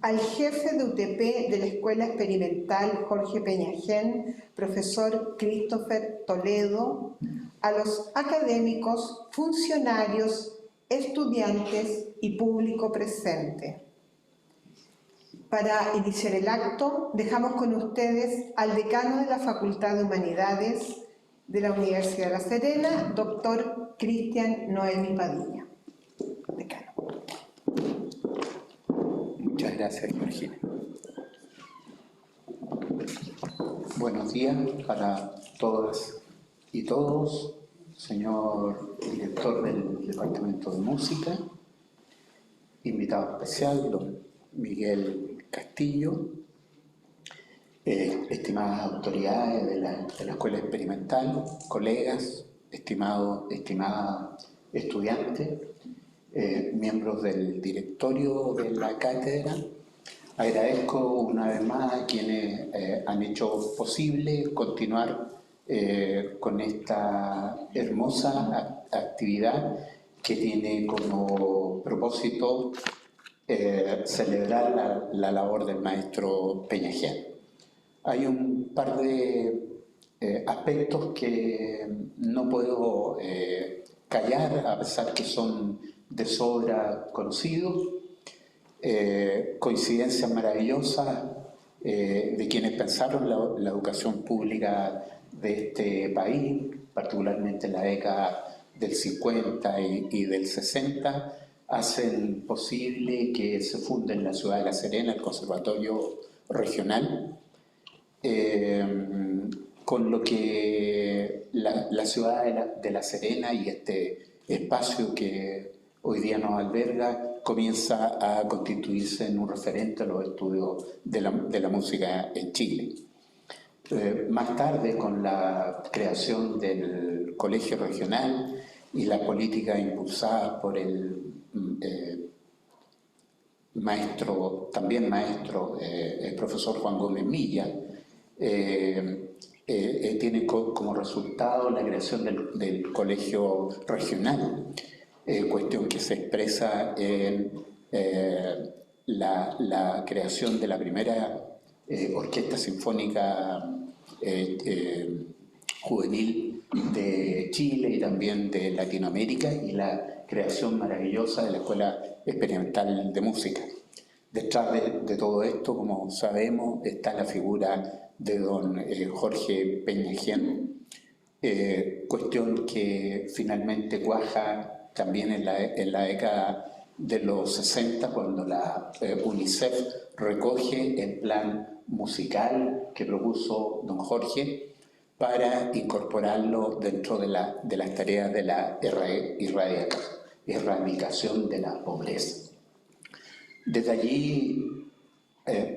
al jefe de UTP de la Escuela Experimental Jorge Peñagén, profesor Christopher Toledo, a los académicos, funcionarios, estudiantes y público presente. Para iniciar el acto, dejamos con ustedes al decano de la Facultad de Humanidades de la Universidad de La Serena, doctor Cristian Noemi Padilla. Decano. Muchas gracias, Georgina. Buenos días para todas y todos, señor director del Departamento de Música, invitado especial, don Miguel Castillo, estimadas autoridades de la Escuela Experimental, colegas, estimadas estudiantes, miembros del directorio de la cátedra. Agradezco una vez más a quienes han hecho posible continuar con esta hermosa actividad que tiene como propósito celebrar la labor del maestro Peñagén. Hay un par de aspectos que no puedo callar, a pesar que son de sobra conocidos, coincidencias maravillosas de quienes pensaron la educación pública de este país, particularmente en la década del 50 y del 60, hacen posible que se funde en la ciudad de La Serena el Conservatorio Regional, con lo que la ciudad de La Serena y este espacio que hoy día nos alberga comienza a constituirse en un referente a los estudios de la música en Chile. Más tarde, con la creación del Colegio Regional y la política impulsada por el también maestro, el profesor Juan Gómez Milla, tiene como resultado la creación del Colegio Regional, cuestión que se expresa en la creación de la primera orquesta sinfónica juvenil de Chile y también de Latinoamérica, y la creación maravillosa de la Escuela Experimental de Música. Detrás de todo esto, como sabemos, está la figura de don Jorge Peñagén, cuestión que finalmente cuaja también en la década de los 60, cuando la UNICEF recoge el plan musical que propuso don Jorge para incorporarlo dentro de las tareas de la erradicación de la pobreza. Desde allí,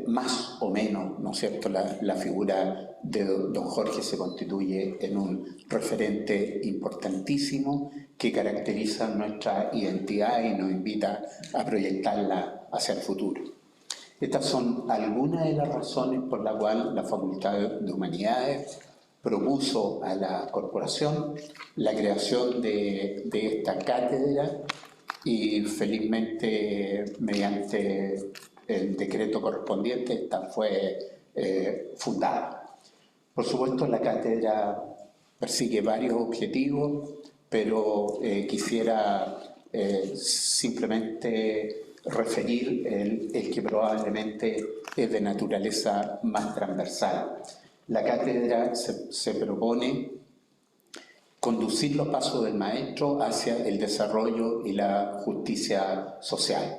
más o menos, ¿no es cierto?, la figura de don Jorge se constituye en un referente importantísimo que caracteriza nuestra identidad y nos invita a proyectarla hacia el futuro. Estas son algunas de las razones por las cuales la Facultad de Humanidades propuso a la corporación la creación de esta cátedra, y felizmente mediante el decreto correspondiente esta fue fundada. Por supuesto, la cátedra persigue varios objetivos, pero quisiera simplemente referir el que probablemente es de naturaleza más transversal. La cátedra se propone conducir los pasos del maestro hacia el desarrollo y la justicia social,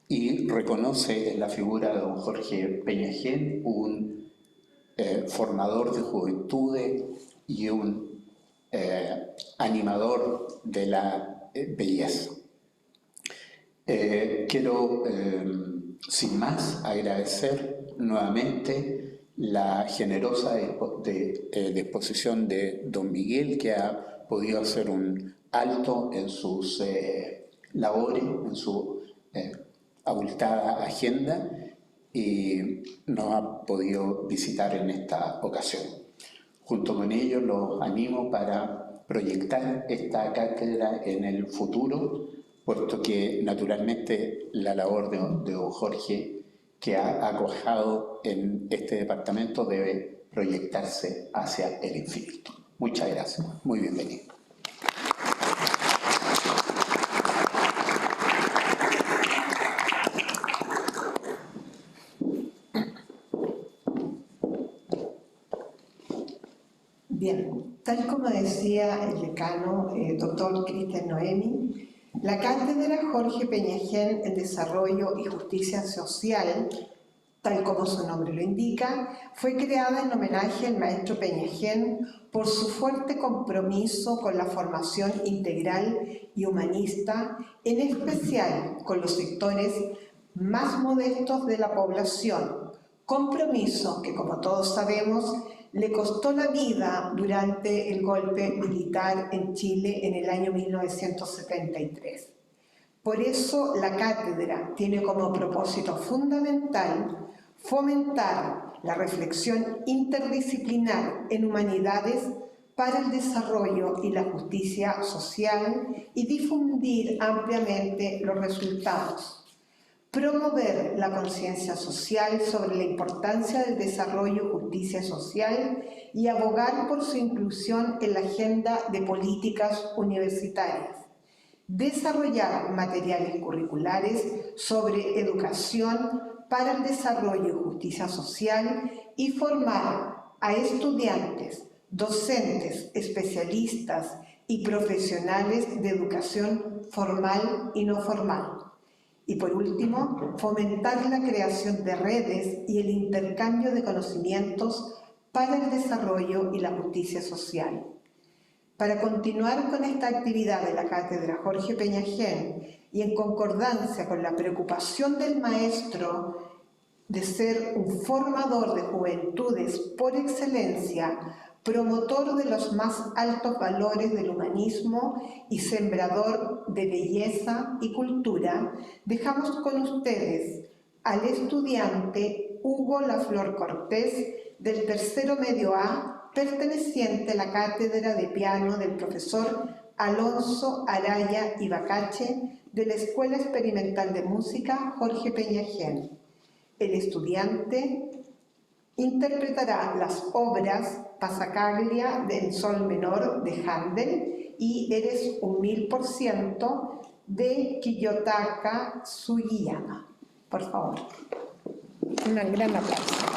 y reconoce en la figura de don Jorge Peñagén un formador de juventudes y un animador de la belleza. Quiero, sin más, agradecer nuevamente la generosa disposición de don Miguel, que ha podido hacer un alto en sus labores, en su abultada agenda, y nos ha podido visitar en esta ocasión. Junto con ellos los animo para proyectar esta cátedra en el futuro, puesto que naturalmente la labor de don Jorge que ha cuajado en este departamento debe proyectarse hacia el infinito. Muchas gracias. Muy bienvenido. Bien, tal como decía el decano, doctor Cristian Noemi, la cátedra Jorge Peñagén en Desarrollo y Justicia Social, tal como su nombre lo indica, fue creada en homenaje al maestro Peñagén por su fuerte compromiso con la formación integral y humanista, en especial con los sectores más modestos de la población, compromiso que, como todos sabemos, le costó la vida durante el golpe militar en Chile en el año 1973. Por eso la cátedra tiene como propósito fundamental fomentar la reflexión interdisciplinar en humanidades para el desarrollo y la justicia social y difundir ampliamente los resultados. Promover la conciencia social sobre la importancia del desarrollo y justicia social y abogar por su inclusión en la agenda de políticas universitarias. Desarrollar materiales curriculares sobre educación para el desarrollo y justicia social y formar a estudiantes, docentes, especialistas y profesionales de educación formal y no formal. Y por último, fomentar la creación de redes y el intercambio de conocimientos para el desarrollo y la justicia social. Para continuar con esta actividad de la Cátedra Jorge Peñagén y en concordancia con la preocupación del maestro de ser un formador de juventudes por excelencia, promotor de los más altos valores del humanismo y sembrador de belleza y cultura, dejamos con ustedes al estudiante Hugo Laflor Cortés del tercero medio A, perteneciente a la cátedra de piano del profesor Alonso Araya Ibacache de la Escuela Experimental de Música Jorge Peñagén. El estudiante interpretará las obras Passacaglia del Sol Menor de Händel y Eres un 1000% de Kiyotaka Sugiyama. Por favor, un gran aplauso.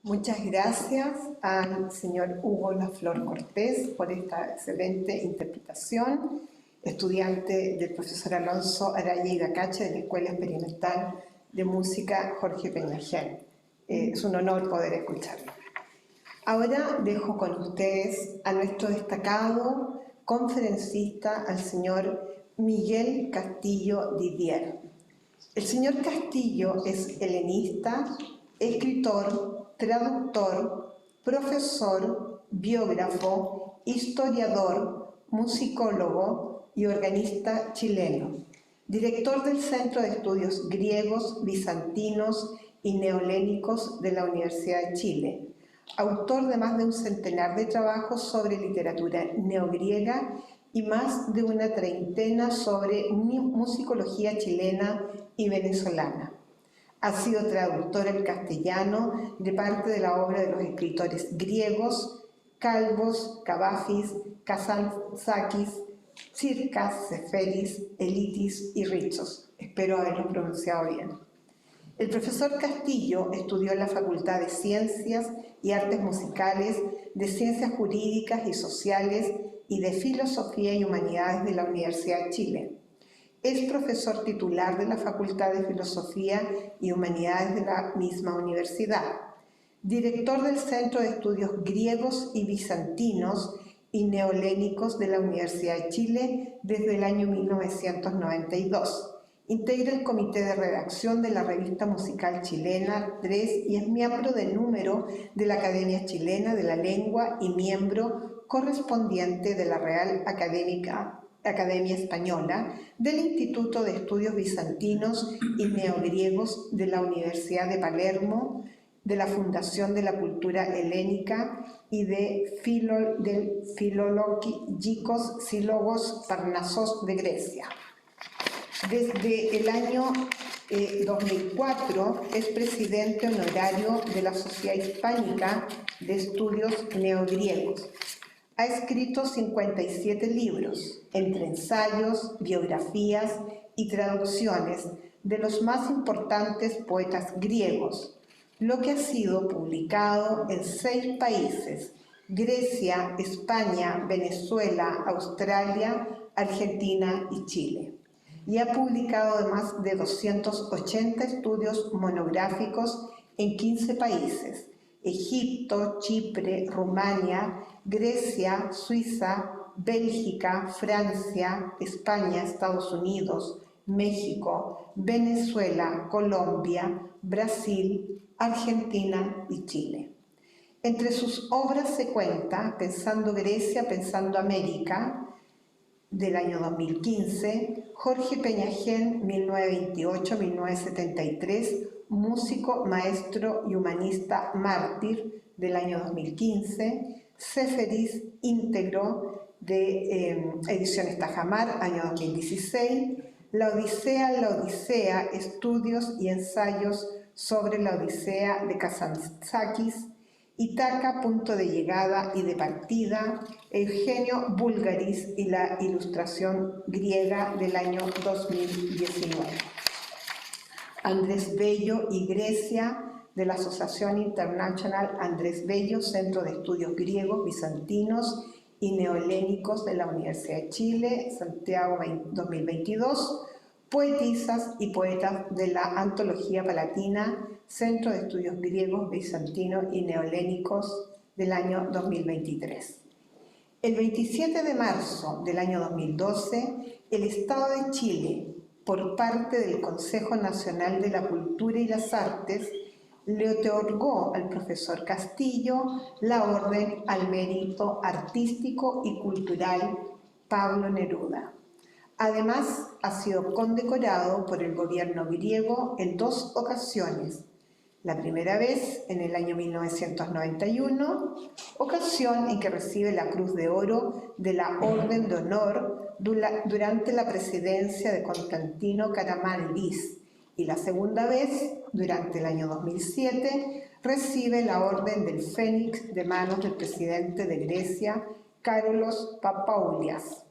Muchas gracias al señor Hugo Laflor Cortés por esta excelente interpretación, estudiante del profesor Alonso Araya Igacache de la Escuela Experimental de Música Jorge Peñagén. Es un honor poder escucharlo. Ahora dejo con ustedes a nuestro destacado conferencista, al señor Miguel Castillo Didier. El señor Castillo es helenista, escritor, traductor, profesor, biógrafo, historiador, musicólogo y organista chileno, director del Centro de Estudios Griegos, Bizantinos y Neolénicos de la Universidad de Chile, autor de más de un centenar de trabajos sobre literatura neogriega y más de una treintena sobre musicología chilena y venezolana. Ha sido traductor al castellano de parte de la obra de los escritores griegos Calvos, Cavafis, Kazantzakis, Tsirkas, Seferis, Elitis y Ritsos. Espero haberlo pronunciado bien. El profesor Castillo estudió en la Facultad de Ciencias y Artes Musicales, de Ciencias Jurídicas y Sociales y de Filosofía y Humanidades de la Universidad de Chile. Es profesor titular de la Facultad de Filosofía y Humanidades de la misma universidad, director del Centro de Estudios Griegos y Bizantinos y Neolénicos de la Universidad de Chile desde el año 1992. Integra el comité de redacción de la revista musical chilena 3 y es miembro del número de la Academia Chilena de la Lengua y miembro correspondiente de la Real Academia Española, del Instituto de Estudios Bizantinos y Neogriegos de la Universidad de Palermo, de la Fundación de la Cultura Helénica y del Filologikos Sílogos Parnassos de Grecia. Desde el año 2004 es presidente honorario de la Sociedad Hispánica de Estudios Neogriegos. Ha escrito 57 libros, entre ensayos, biografías y traducciones de los más importantes poetas griegos, lo que ha sido publicado en 6 países: Grecia, España, Venezuela, Australia, Argentina y Chile. Y ha publicado además de 280 estudios monográficos en 15 países: Egipto, Chipre, Rumania, Grecia, Suiza, Bélgica, Francia, España, Estados Unidos, México, Venezuela, Colombia, Brasil, Argentina y Chile. Entre sus obras se cuenta Pensando Grecia, Pensando América, del año 2015, Jorge Peñagén, 1928-1973, músico, maestro y humanista mártir, del año 2015, Seferis íntegro, de Ediciones Tajamar, año 2016, La Odisea, estudios y ensayos sobre la Odisea de Kazantzakis, Ítaca, punto de llegada y de partida, Eugenio Bulgaris y la ilustración griega, del año 2019. Andrés Bello y Grecia, de la Asociación Internacional Andrés Bello, Centro de Estudios Griegos, Bizantinos y Neohelénicos de la Universidad de Chile, Santiago 2022. Poetisas y poetas de la Antología Palatina, Centro de Estudios Griegos, Bizantinos y Neohelénicos, del año 2023. El 27 de marzo del año 2012, el Estado de Chile, por parte del Consejo Nacional de la Cultura y las Artes, le otorgó al profesor Castillo la Orden al Mérito Artístico y Cultural Pablo Neruda. Además, ha sido condecorado por el gobierno griego en 2 ocasiones. La primera vez en el año 1991, ocasión en que recibe la Cruz de Oro de la Orden de Honor durante la presidencia de Constantino Karamanlis, y la segunda vez, durante el año 2007, recibe la Orden del Fénix de manos del presidente de Grecia, Károlos Papoulias.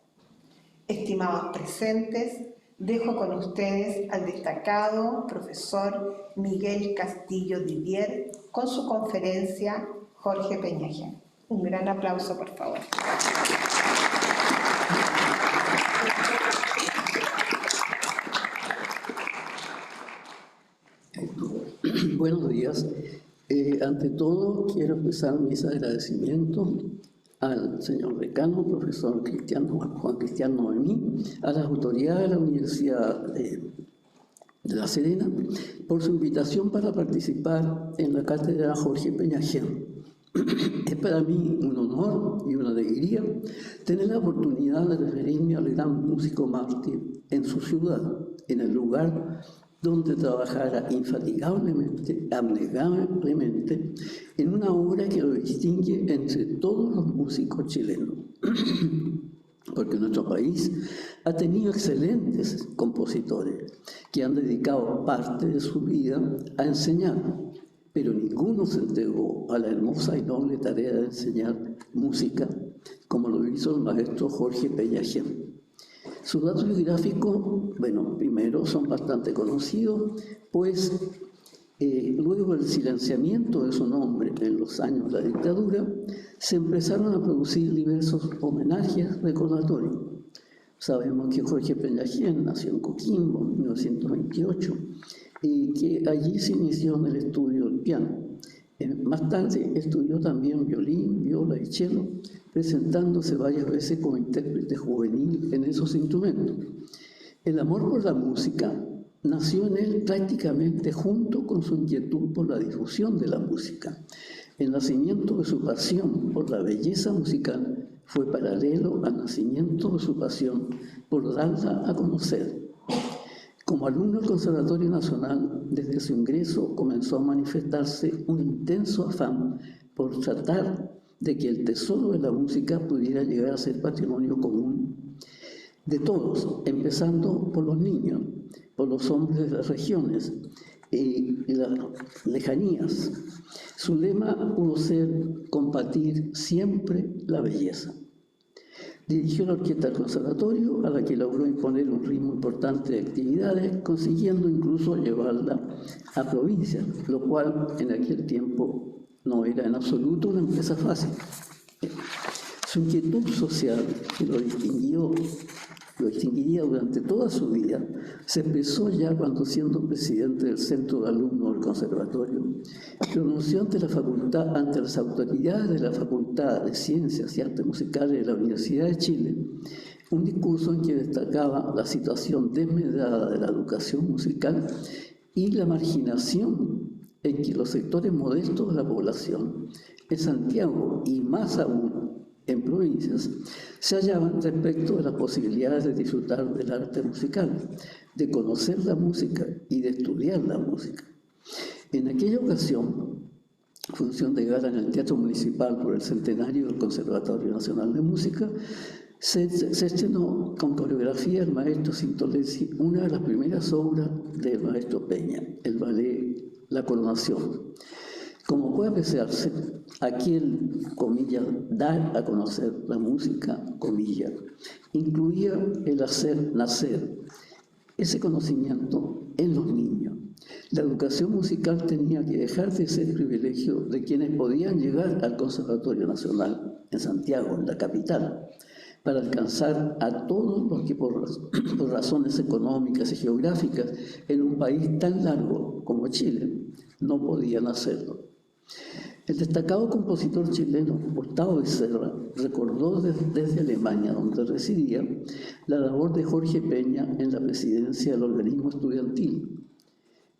Estimados presentes, dejo con ustedes al destacado profesor Miguel Castillo Didier con su conferencia Jorge Peñagén. Un gran aplauso, por favor. Buenos días. Ante todo, quiero expresar mis agradecimientos al señor decano, profesor Juan Cristiano Noemí, a las autoridades de la Universidad de La Serena, por su invitación para participar en la cátedra Jorge Peñagén. Es para mí un honor y una alegría tener la oportunidad de referirme al gran músico mártir en su ciudad, en el lugar donde trabajara infatigablemente, abnegadamente, en una obra que lo distingue entre todos los músicos chilenos. Porque nuestro país ha tenido excelentes compositores que han dedicado parte de su vida a enseñar, pero ninguno se entregó a la hermosa y noble tarea de enseñar música como lo hizo el maestro Jorge Peñagén. Sus datos biográficos, bueno, primero son bastante conocidos, pues luego del silenciamiento de su nombre en los años de la dictadura, se empezaron a producir diversos homenajes recordatorios. Sabemos que Jorge Peñagén nació en Coquimbo en 1928 y que allí se inició en el estudio del piano. Más tarde estudió también violín, viola y cello, presentándose varias veces como intérprete juvenil en esos instrumentos. El amor por la música nació en él prácticamente junto con su inquietud por la difusión de la música. El nacimiento de su pasión por la belleza musical fue paralelo al nacimiento de su pasión por darla a conocer. Como alumno del Conservatorio Nacional, desde su ingreso comenzó a manifestarse un intenso afán por tratar de que el tesoro de la música pudiera llegar a ser patrimonio común de todos, empezando por los niños, por los hombres de las regiones y las lejanías. Su lema pudo ser compartir siempre la belleza. Dirigió la orquesta del conservatorio, a la que logró imponer un ritmo importante de actividades, consiguiendo incluso llevarla a provincias, lo cual en aquel tiempo no era en absoluto una empresa fácil. Su inquietud social, que lo distinguió lo distinguiría durante toda su vida, se expresó ya cuando, siendo presidente del Centro de Alumnos del Conservatorio, pronunció ante la facultad, ante las autoridades de la Facultad de Ciencias y Artes Musicales de la Universidad de Chile, un discurso en que destacaba la situación desmedrada de la educación musical y la marginación en que los sectores modestos de la población, en Santiago y más aún en provincias, se hallaban respecto de las posibilidades de disfrutar del arte musical, de conocer la música y de estudiar la música. En aquella ocasión, función de gala en el Teatro Municipal por el centenario del Conservatorio Nacional de Música, se estrenó con coreografía del maestro Sintolesi una de las primeras obras del maestro Peña, el ballet La Coronación. Como puede apreciarse, aquel, comillas, dar a conocer la música, comillas, incluía el hacer nacer ese conocimiento en los niños. La educación musical tenía que dejar de ser privilegio de quienes podían llegar al Conservatorio Nacional en Santiago, en la capital, para alcanzar a todos los que por razones económicas y geográficas en un país tan largo como Chile no podían hacerlo. El destacado compositor chileno Gustavo Becerra recordó desde Alemania, donde residía, la labor de Jorge Peña en la presidencia del organismo estudiantil.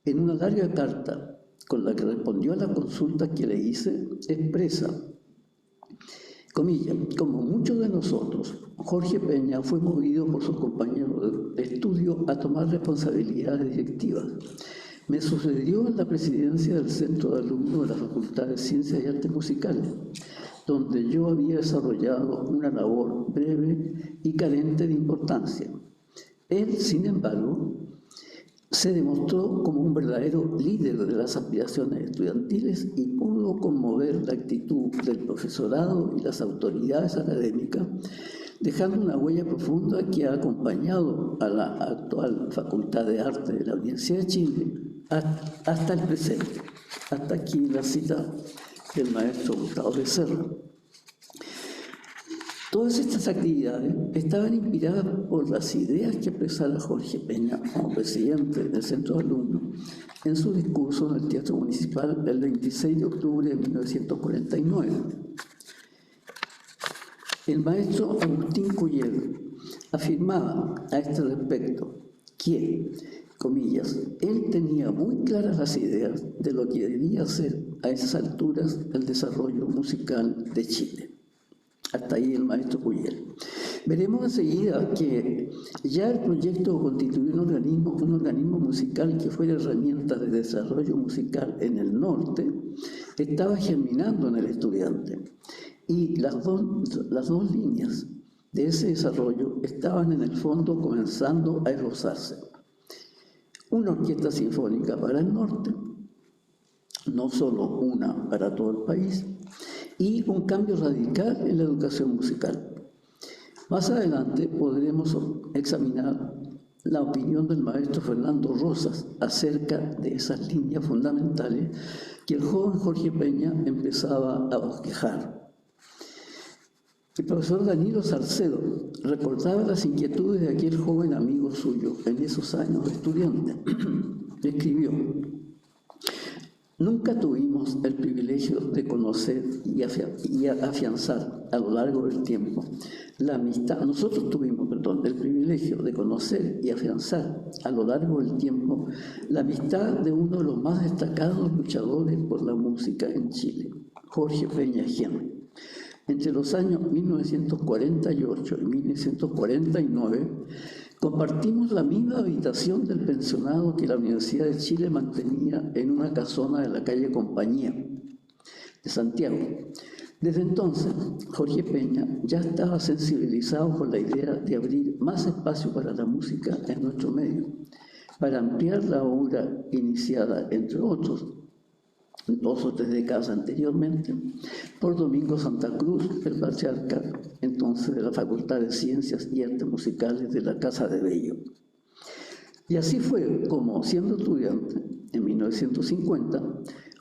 En una larga carta con la que respondió a la consulta que le hice, expresa, comillas, como muchos de nosotros, Jorge Peña fue movido por sus compañeros de estudio a tomar responsabilidades directivas. Me sucedió en la presidencia del Centro de Alumnos de la Facultad de Ciencias y Artes Musicales, donde yo había desarrollado una labor breve y carente de importancia. Él, sin embargo, se demostró como un verdadero líder de las aspiraciones estudiantiles y pudo conmover la actitud del profesorado y las autoridades académicas, dejando una huella profunda que ha acompañado a la actual Facultad de Arte de la Universidad de Chile hasta el presente. Hasta aquí la cita del maestro Gustavo Becerra. Todas estas actividades estaban inspiradas por las ideas que expresara Jorge Peña como presidente del Centro de Alumnos en su discurso en el Teatro Municipal el 26 de octubre de 1949. El maestro Agustín Cuyel afirmaba a este respecto que, comillas, él tenía muy claras las ideas de lo que debía ser a esas alturas el desarrollo musical de Chile. Hasta ahí el maestro Cuyel. Veremos enseguida que ya el proyecto de constituir un organismo musical que fuera herramienta de desarrollo musical en el norte estaba germinando en el estudiante. Y las dos líneas de ese desarrollo estaban en el fondo comenzando a esbozarse. Una orquesta sinfónica para el norte, no solo una para todo el país, y un cambio radical en la educación musical. Más adelante podremos examinar la opinión del maestro Fernando Rosas acerca de esas líneas fundamentales que el joven Jorge Peña empezaba a bosquejar. El profesor Danilo Salcedo recordaba las inquietudes de aquel joven amigo suyo en esos años de estudiante. Escribió: nunca tuvimos el privilegio de conocer y afianzar a lo largo del tiempo la amistad. Nosotros tuvimos, el privilegio de conocer y afianzar a lo largo del tiempo la amistad de uno de los más destacados luchadores por la música en Chile, Jorge Peña Gen. Entre los años 1948 y 1949, compartimos la misma habitación del pensionado que la Universidad de Chile mantenía en una casona de la calle Compañía de Santiago. Desde entonces, Jorge Peña ya estaba sensibilizado por la idea de abrir más espacio para la música en nuestro medio, para ampliar la obra iniciada, entre otros, 2 o 3 décadas anteriormente, por Domingo Santa Cruz, el patriarca entonces de la Facultad de Ciencias y Artes Musicales de la Casa de Bello. Y así fue como, siendo estudiante, en 1950,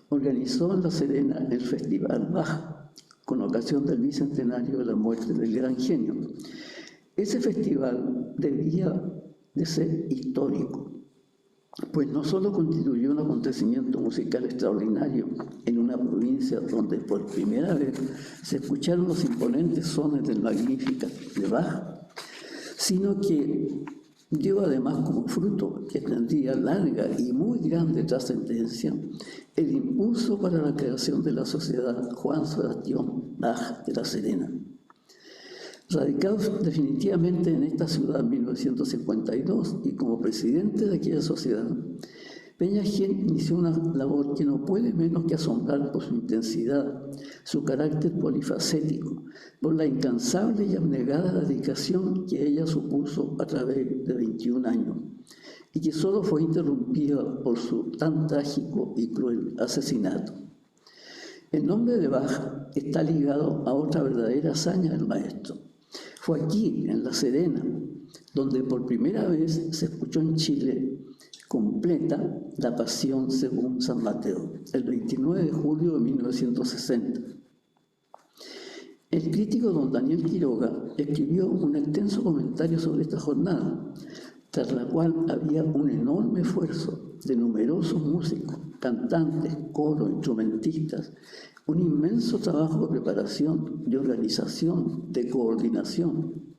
organizó en La Serena el Festival Bach, con ocasión del bicentenario de la muerte del gran genio. Ese festival debía de ser histórico, pues no solo constituyó un acontecimiento musical extraordinario en una provincia donde por primera vez se escucharon los imponentes sones del Magnificat de Bach, sino que dio además como fruto, que tendría larga y muy grande trascendencia, el impulso para la creación de la Sociedad Juan Sebastián Bach de La Serena. Radicado definitivamente en esta ciudad en 1952 y como presidente de aquella sociedad, Peña-Gen inició una labor que no puede menos que asombrar por su intensidad, su carácter polifacético, por la incansable y abnegada dedicación que ella supuso a través de 21 años y que solo fue interrumpida por su tan trágico y cruel asesinato. El nombre de Bach está ligado a otra verdadera hazaña del maestro. Fue aquí, en La Serena, donde por primera vez se escuchó en Chile completa la Pasión según San Mateo, el 29 de julio de 1960. El crítico don Daniel Quiroga escribió un extenso comentario sobre esta jornada, tras la cual había un enorme esfuerzo de numerosos músicos, cantantes, coros, instrumentistas, un inmenso trabajo de preparación, de organización, de coordinación.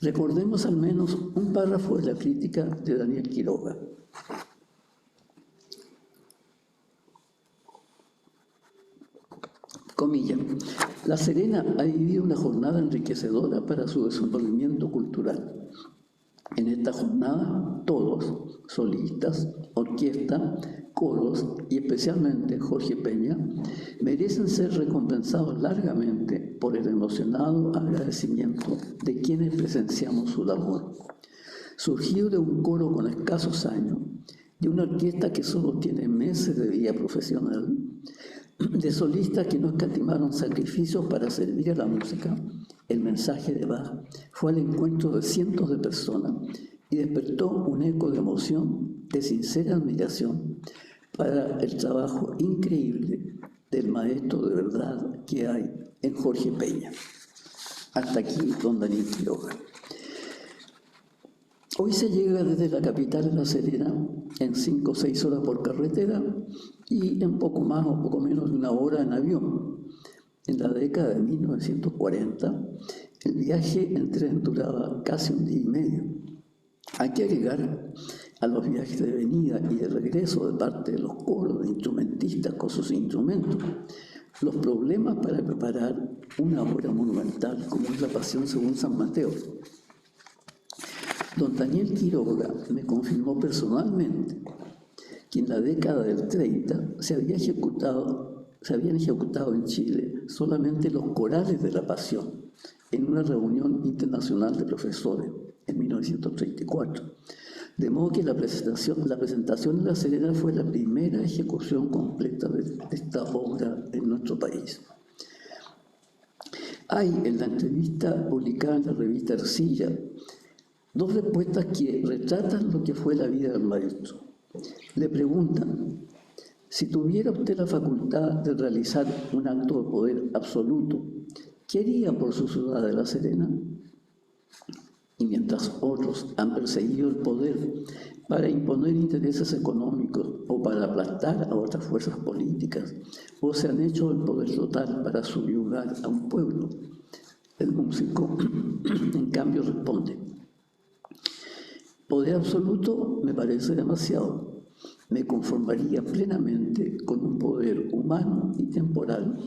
Recordemos al menos un párrafo de la crítica de Daniel Quiroga. Comilla, La Serena ha vivido una jornada enriquecedora para su desenvolvimiento cultural. En esta jornada, todos, solistas, orquesta, coros y especialmente Jorge Peña, merecen ser recompensados largamente por el emocionado agradecimiento de quienes presenciamos su labor. Surgido de un coro con escasos años, de una orquesta que solo tiene meses de vida profesional, de solistas que no escatimaron sacrificios para servir a la música, el mensaje de Bach fue al encuentro de cientos de personas y despertó un eco de emoción, de sincera admiración para el trabajo increíble del maestro de verdad que hay en Jorge Peña. Hasta aquí, don Daniel Quiroga. Hoy se llega desde la capital de La Serena en 5 o 6 horas por carretera y en poco más o poco menos de una hora en avión. En la década de 1940, el viaje en tren duraba casi un día y medio. Hay que agregar a los viajes de venida y de regreso de parte de los coros de instrumentistas con sus instrumentos los problemas para preparar una obra monumental como es la Pasión según San Mateo. Don Daniel Quiroga me confirmó personalmente que en la década del 30 se habían ejecutado en Chile solamente los corales de la Pasión en una reunión internacional de profesores en 1934. De modo que la presentación de La Serena fue la primera ejecución completa de esta obra en nuestro país. Hay en la entrevista publicada en la revista Ercilla 2 respuestas que retratan lo que fue la vida del maestro. Le preguntan, si tuviera usted la facultad de realizar un acto de poder absoluto, ¿qué haría por su ciudad de La Serena? Y mientras otros han perseguido el poder para imponer intereses económicos o para aplastar a otras fuerzas políticas, o se han hecho el poder total para subyugar a un pueblo, el músico, en cambio, responde, poder absoluto me parece demasiado. Me conformaría plenamente con un poder humano y temporal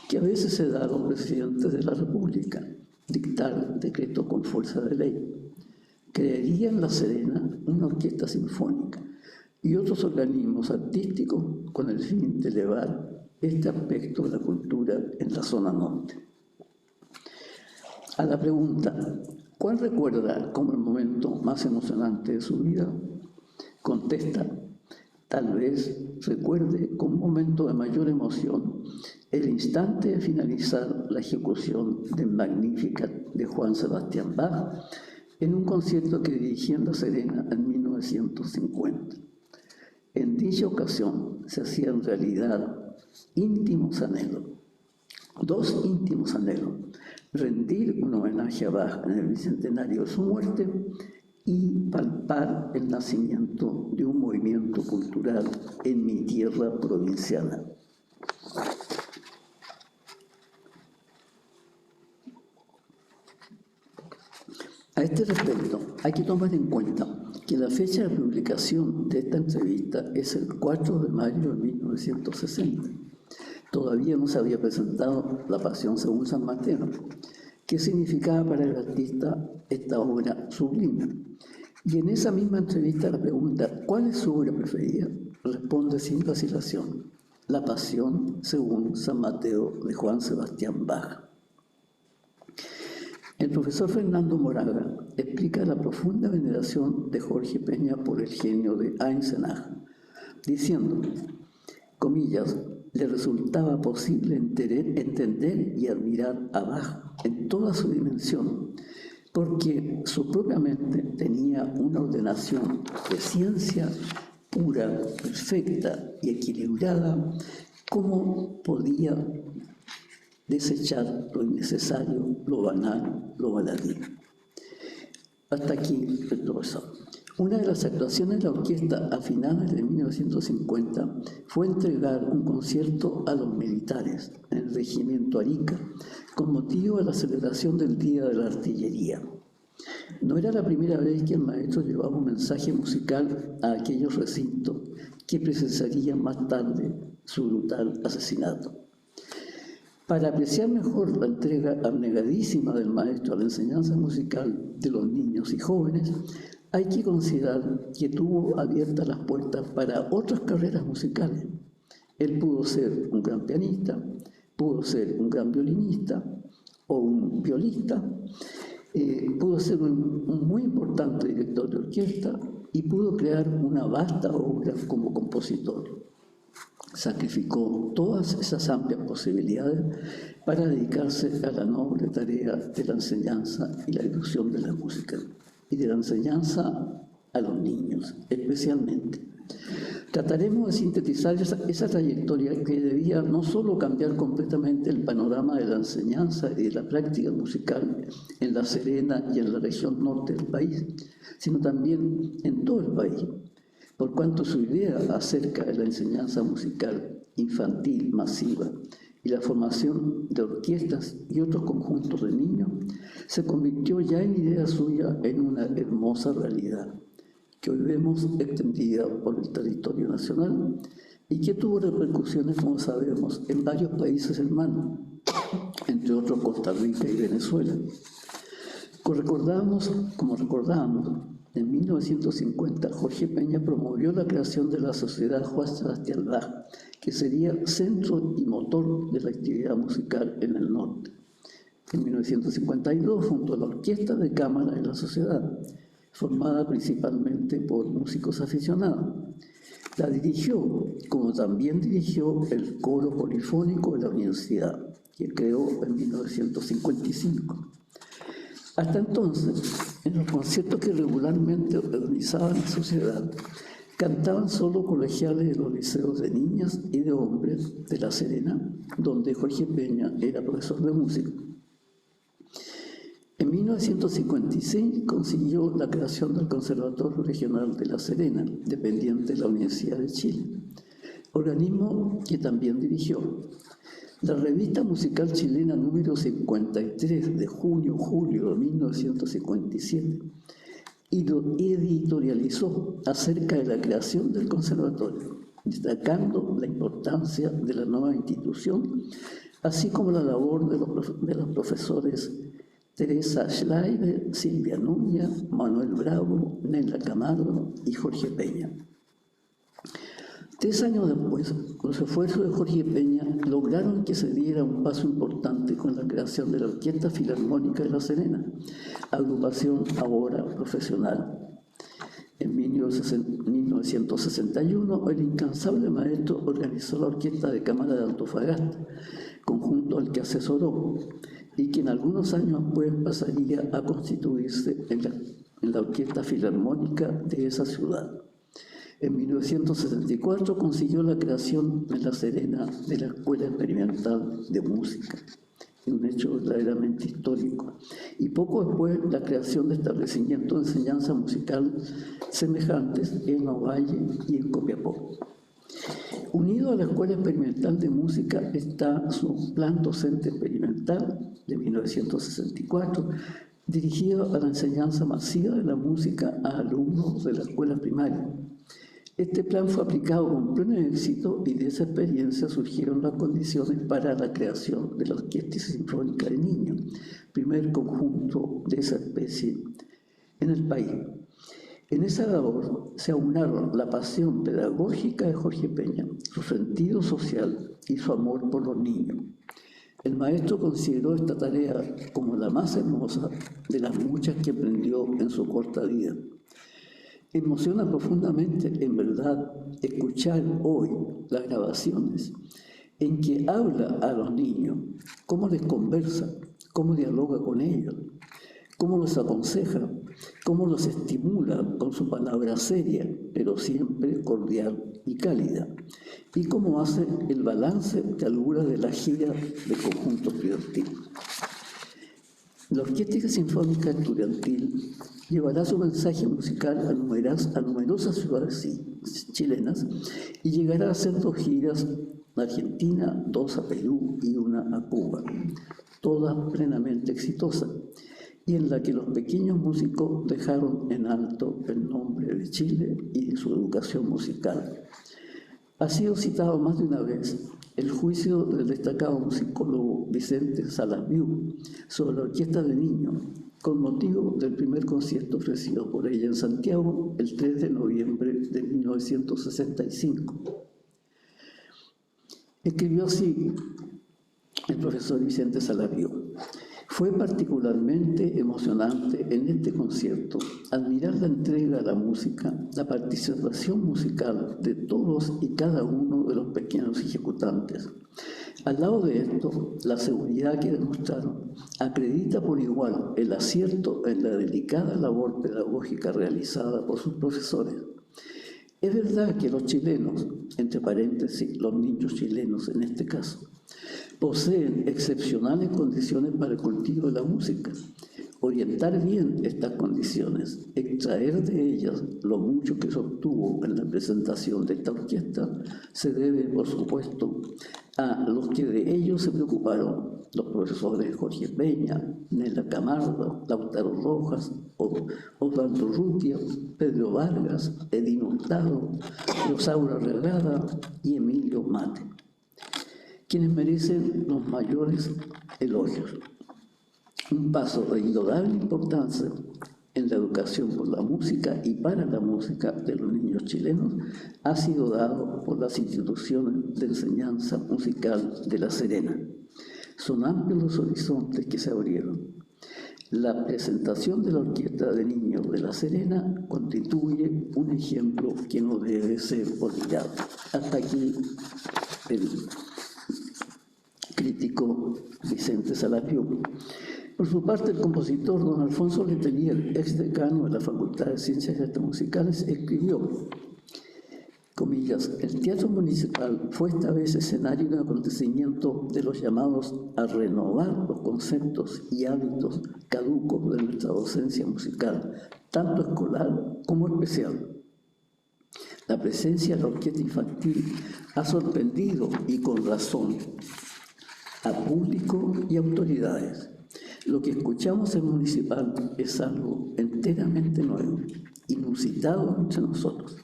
que a veces se da a los presidentes de la República, dictar decretos con fuerza de ley. Crearía en La Serena una orquesta sinfónica y otros organismos artísticos con el fin de elevar este aspecto de la cultura en la zona norte. A la pregunta, ¿cuál recuerda como el momento más emocionante de su vida? Contesta, tal vez recuerde como un momento de mayor emoción el instante de finalizar la ejecución del Magnificat de Juan Sebastián Bach en un concierto que dirigí en La Serena en 1950. En dicha ocasión se hacían realidad íntimos anhelos, 2 íntimos anhelos, rendir un homenaje a Bach en el bicentenario de su muerte y palpar el nacimiento de un movimiento cultural en mi tierra provinciana. A este respecto, hay que tomar en cuenta que la fecha de publicación de esta entrevista es el 4 de mayo de 1960. Todavía no se había presentado La Pasión según San Mateo. ¿Qué significaba para el artista esta obra sublime? Y en esa misma entrevista la pregunta ¿cuál es su obra preferida? Responde sin vacilación: La Pasión según San Mateo de Johann Sebastian Bach. El profesor Fernando Moraga explica la profunda veneración de Jorge Peña por el genio de Eisenach, diciendo, comillas, le resultaba posible entender y admirar a Bach en toda su dimensión, porque su propia mente tenía una ordenación de ciencia pura, perfecta y equilibrada, como podía desechar lo innecesario, lo banal, lo baladí. Hasta aquí el profesor. Una de las actuaciones de la orquesta a finales de 1950 fue entregar un concierto a los militares en el regimiento Arica con motivo de la celebración del Día de la Artillería. No era la primera vez que el maestro llevaba un mensaje musical a aquellos recintos que presenciarían más tarde su brutal asesinato. Para apreciar mejor la entrega abnegadísima del maestro a la enseñanza musical de los niños y jóvenes, hay que considerar que tuvo abiertas las puertas para otras carreras musicales. Él pudo ser un gran pianista, pudo ser un gran violinista o un violista, pudo ser un muy importante director de orquesta y pudo crear una vasta obra como compositor. Sacrificó todas esas amplias posibilidades para dedicarse a la noble tarea de la enseñanza y la difusión de la música, y de la enseñanza a los niños, especialmente. Trataremos de sintetizar esa trayectoria que debía no solo cambiar completamente el panorama de la enseñanza y de la práctica musical en La Serena y en la región norte del país, sino también en todo el país, por cuanto su idea acerca de la enseñanza musical infantil masiva y la formación de orquestas y otros conjuntos de niños se convirtió ya en idea suya en una hermosa realidad que hoy vemos extendida por el territorio nacional y que tuvo repercusiones, como sabemos, en varios países hermanos, entre otros Costa Rica y Venezuela. Como recordábamos, en 1950 Jorge Peña promovió la creación de la Sociedad Johann Sebastian Bach, que sería centro y motor de la actividad musical en el norte. En 1952 fundó la Orquesta de Cámara de la Sociedad, formada principalmente por músicos aficionados. La dirigió, como también dirigió el Coro Polifónico de la Universidad, que creó en 1955. Hasta entonces, en los conciertos que regularmente organizaba la sociedad, cantaban solo colegiales de los liceos de niñas y de hombres de La Serena, donde Jorge Peña era profesor de música. En 1956 consiguió la creación del Conservatorio Regional de La Serena, dependiente de la Universidad de Chile, organismo que también dirigió. La revista musical chilena número 53 de junio-julio de 1957 y lo editorializó acerca de la creación del conservatorio, destacando la importancia de la nueva institución, así como la labor de los profesores Teresa Schleiber, Silvia Núñez, Manuel Bravo, Nela Camargo y Jorge Peña. 3 años después, los esfuerzos de Jorge Peña lograron que se diera un paso importante con la creación de la Orquesta Filarmónica de La Serena, agrupación ahora profesional. En 1961, el incansable maestro organizó la Orquesta de Cámara de Antofagasta, conjunto al que asesoró, y que en algunos años después pasaría a constituirse en la Orquesta Filarmónica de esa ciudad. En 1974 consiguió la creación en La Serena de la Escuela Experimental de Música. un hecho verdaderamente histórico. Y poco después, la creación de establecimientos de enseñanza musical semejantes en Ovalle y en Copiapó. Unido a la Escuela Experimental de Música está su Plan Docente Experimental de 1964, dirigido a la enseñanza masiva de la música a alumnos de la escuela primaria. Este plan fue aplicado con pleno éxito y de esa experiencia surgieron las condiciones para la creación de la Orquesta Sinfónica de Niños, primer conjunto de esa especie en el país. En esa labor se aunaron la pasión pedagógica de Jorge Peña, su sentido social y su amor por los niños. El maestro consideró esta tarea como la más hermosa de las muchas que emprendió en su corta vida. Emociona profundamente, en verdad, escuchar hoy las grabaciones en que habla a los niños, cómo les conversa, cómo dialoga con ellos, cómo los aconseja, cómo los estimula con su palabra seria, pero siempre cordial y cálida, y cómo hace el balance de algunas de las giras de conjuntos estudiantiles. La Orquesta Sinfónica Estudiantil llevará su mensaje musical a numerosas ciudades chilenas y llegará a hacer 2 giras a Argentina, 2 a Perú y 1 a Cuba, todas plenamente exitosas, y en la que los pequeños músicos dejaron en alto el nombre de Chile y de su educación musical. Ha sido citado más de una vez el juicio del destacado musicólogo Vicente Salas-Miu sobre la orquesta de niños, con motivo del primer concierto ofrecido por ella en Santiago el 3 de noviembre de 1965. Escribió así el profesor Vicente Salas-Miu: fue particularmente emocionante en este concierto admirar la entrega a la música, la participación musical de todos y cada uno de los pequeños ejecutantes. Al lado de esto, la seguridad que demostraron acredita por igual el acierto en la delicada labor pedagógica realizada por sus profesores. Es verdad que los chilenos, entre paréntesis, los niños chilenos en este caso, poseen excepcionales condiciones para el cultivo de la música. Orientar bien estas condiciones, extraer de ellas lo mucho que se obtuvo en la presentación de esta orquesta, se debe, por supuesto, a los que de ellos se preocuparon, los profesores Jorge Peña, Nela Camargo, Lautaro Rojas, Osvaldo Rutia, Pedro Vargas, Edino Hurtado, Rosaura Regalada y Emilio Mate, quienes merecen los mayores elogios. Un paso de indudable importancia en la educación por la música y para la música de los niños chilenos ha sido dado por las instituciones de enseñanza musical de La Serena. Son amplios los horizontes que se abrieron. La presentación de la Orquesta de Niños de La Serena constituye un ejemplo que no debe ser olvidado. Hasta aquí el crítico Vicente Salas-Miu. Por su parte, el compositor don Alfonso Letelier, ex decano de la Facultad de Ciencias y Artes Musicales, escribió, comillas, el Teatro Municipal fue esta vez escenario de un acontecimiento de los llamados a renovar los conceptos y hábitos caducos de nuestra docencia musical, tanto escolar como especial. La presencia de la orquesta infantil ha sorprendido, y con razón, a público y autoridades. Lo que escuchamos en Municipal es algo enteramente nuevo, inusitado entre nosotros.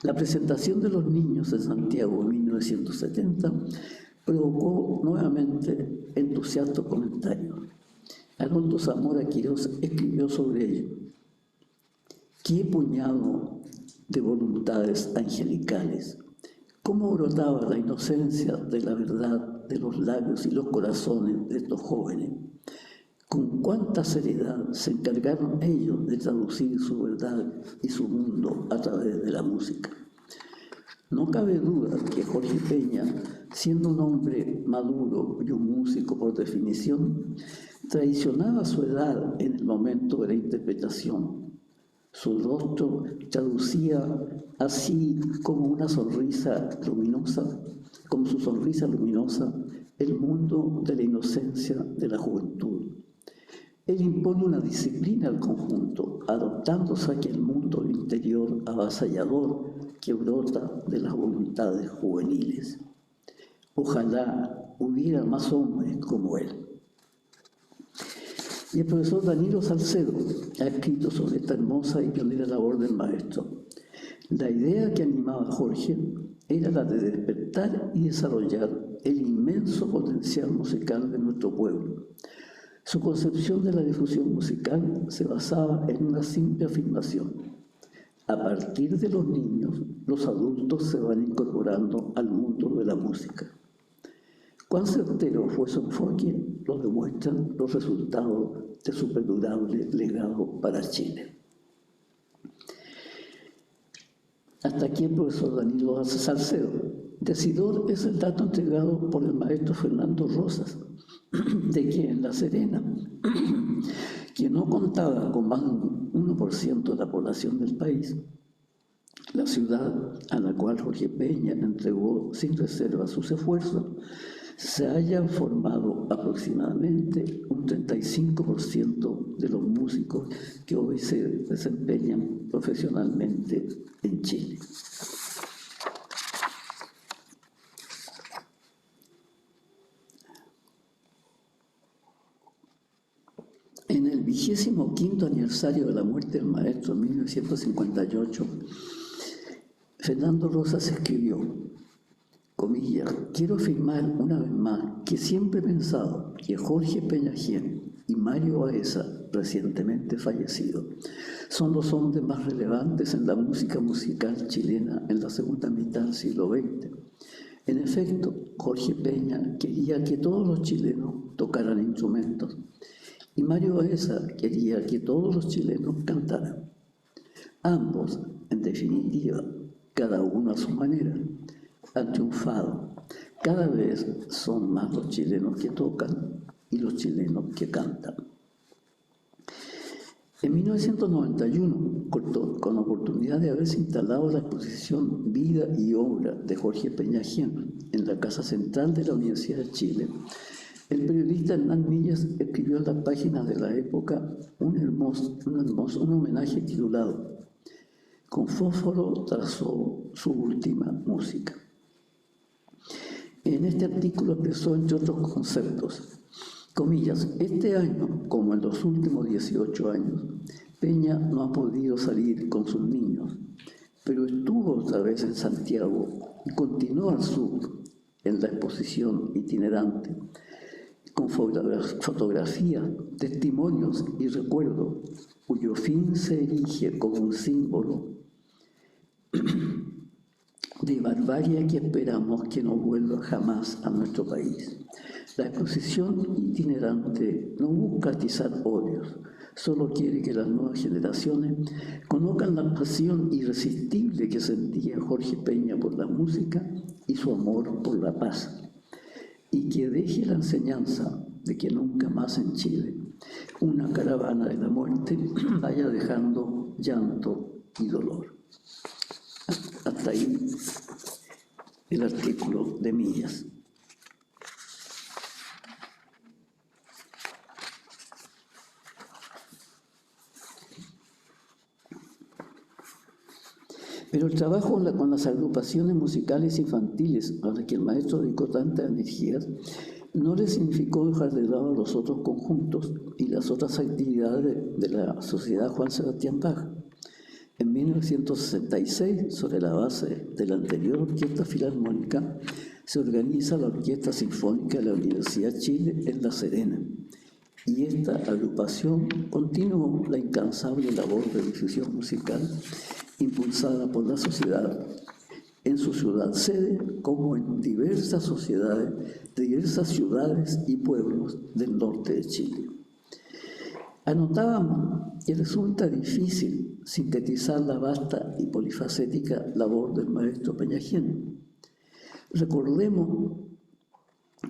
La presentación de los niños en Santiago en 1970 provocó nuevamente entusiastos comentarios. Arnoldo Zamora Quirós escribió sobre ello: «Qué puñado de voluntades angelicales, cómo brotaba la inocencia de la verdad de los labios y los corazones de estos jóvenes. Con cuánta seriedad se encargaron ellos de traducir su verdad y su mundo a través de la música». No cabe duda que Jorge Peña, siendo un hombre maduro y un músico por definición, traicionaba su edad en el momento de la interpretación. Su rostro traducía así como una sonrisa luminosa, como su sonrisa luminosa, el mundo de la inocencia de la juventud. Él impone una disciplina al conjunto, adoptándose aquel mundo interior avasallador que brota de las voluntades juveniles. Ojalá hubiera más hombres como él. Y el profesor Danilo Salcedo ha escrito sobre esta hermosa y pionera labor del maestro. La idea que animaba a Jorge era la de despertar y desarrollar el inmenso potencial musical de nuestro pueblo. Su concepción de la difusión musical se basaba en una simple afirmación: a partir de los niños, los adultos se van incorporando al mundo de la música. Cuán certero fue su enfoque lo demuestran los resultados de su perdurable legado para Chile. Hasta aquí el profesor Danilo Salcedo. Decidor es el dato entregado por el maestro Fernando Rosas, de quien en La Serena, quien no contaba con más de un 1% de la población del país, la ciudad a la cual Jorge Peña entregó sin reserva sus esfuerzos, se hayan formado aproximadamente un 35% de los músicos que hoy se desempeñan profesionalmente en Chile. En el 25º aniversario de la muerte del maestro en 1958, Fernando Rosas escribió, comillas, quiero afirmar una vez más que siempre he pensado que Jorge Peñajién y Mario Baeza, recientemente fallecido, son los hombres más relevantes en la música musical chilena en la segunda mitad del siglo XX. En efecto, Jorge Peña quería que todos los chilenos tocaran instrumentos y Mario Baeza quería que todos los chilenos cantaran. Ambos, en definitiva, cada uno a su manera, han triunfado. Cada vez son más los chilenos que tocan y los chilenos que cantan. En 1991, con oportunidad de haberse instalado la exposición Vida y Obra de Jorge Peñajién en la Casa Central de la Universidad de Chile, el periodista Hernán Millas escribió en las páginas de la época un homenaje titulado Con fósforo trazó su última música. En este artículo expresó, entre otros conceptos, comillas, este año, como en los últimos 18 años, Peña no ha podido salir con sus niños, pero estuvo otra vez en Santiago y continuó al sur en la exposición itinerante, con fotografías, testimonios y recuerdos, cuyo fin se erige como un símbolo de barbarie que esperamos que no vuelva jamás a nuestro país. La exposición itinerante no busca atizar odios, solo quiere que las nuevas generaciones conozcan la pasión irresistible que sentía Jorge Peña por la música y su amor por la paz, y que deje la enseñanza de que nunca más en Chile una caravana de la muerte vaya dejando llanto y dolor. Hasta ahí el artículo de Millas. Pero el trabajo con las agrupaciones musicales infantiles, a las que el maestro dedicó tantas energías, no le significó dejar de lado los otros conjuntos y las otras actividades de la Sociedad Juan Sebastián Bach. En 1966, sobre la base de la anterior Orquesta Filarmónica, se organiza la Orquesta Sinfónica de la Universidad de Chile en La Serena, y esta agrupación continuó la incansable labor de difusión musical impulsada por la sociedad en su ciudad sede como en diversas sociedades, diversas ciudades y pueblos del norte de Chile. Anotábamos que resulta difícil sintetizar la vasta y polifacética labor del maestro Peñajién. Recordemos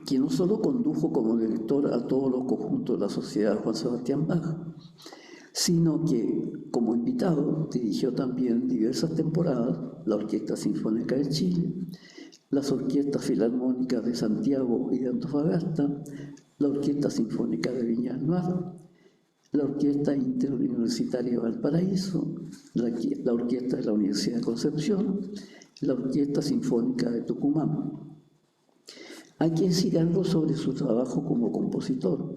que no solo condujo como director a todos los conjuntos de la Sociedad Juan Sebastián Bach, sino que, como invitado, dirigió también diversas temporadas la Orquesta Sinfónica de Chile, las orquestas filarmónicas de Santiago y de Antofagasta, la Orquesta Sinfónica de Viña del Mar, la Orquesta Interuniversitaria de Valparaíso, la Orquesta de la Universidad de Concepción, la Orquesta Sinfónica de Tucumán. Hay que decir algo sobre su trabajo como compositor.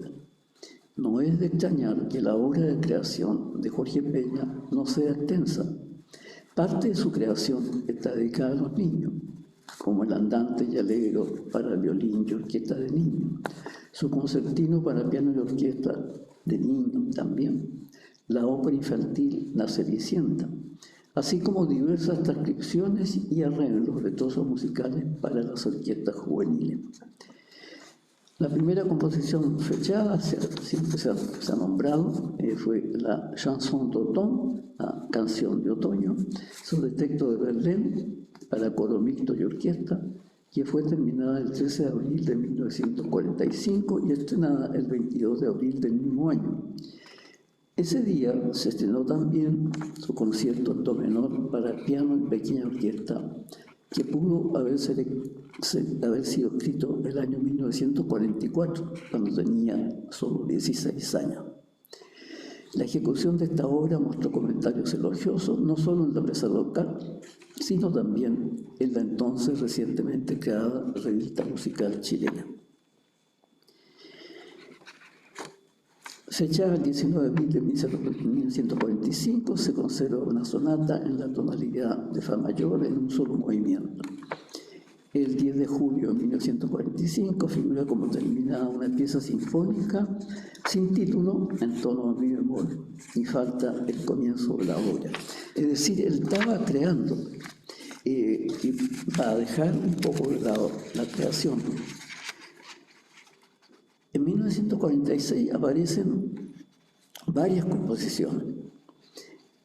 No es de extrañar que la obra de creación de Jorge Peña no sea extensa. Parte de su creación está dedicada a los niños, como el Andante y Alegro para violín y orquesta de niños, su concertino para piano y orquesta de niños también, la ópera infantil La Cenicienta, así como diversas transcripciones y arreglos de trozos musicales para las orquestas juveniles. La primera composición fechada, siempre se ha nombrado, fue la Chanson d'automne, la canción de otoño, sobre texto de Verlaine para coro mixto y orquesta, que fue terminada el 13 de abril de 1945 y estrenada el 22 de abril del mismo año. Ese día se estrenó también su concierto en do menor para piano y pequeña orquesta, que pudo haber sido escrito el año 1944, cuando tenía solo 16 años. La ejecución de esta obra mostró comentarios elogiosos, no solo en la prensa local, sino también en la entonces recientemente creada Revista Musical Chilena. Fechada el 19 de abril de 1945, se conserva una sonata en la tonalidad de fa mayor en un solo movimiento. El 10 de julio de 1945 figura como terminada una pieza sinfónica sin título en tono a mi bemol, y falta el comienzo de la obra. Es decir, él estaba creando, y para dejar un poco de lado la creación. En 1946 aparecen varias composiciones.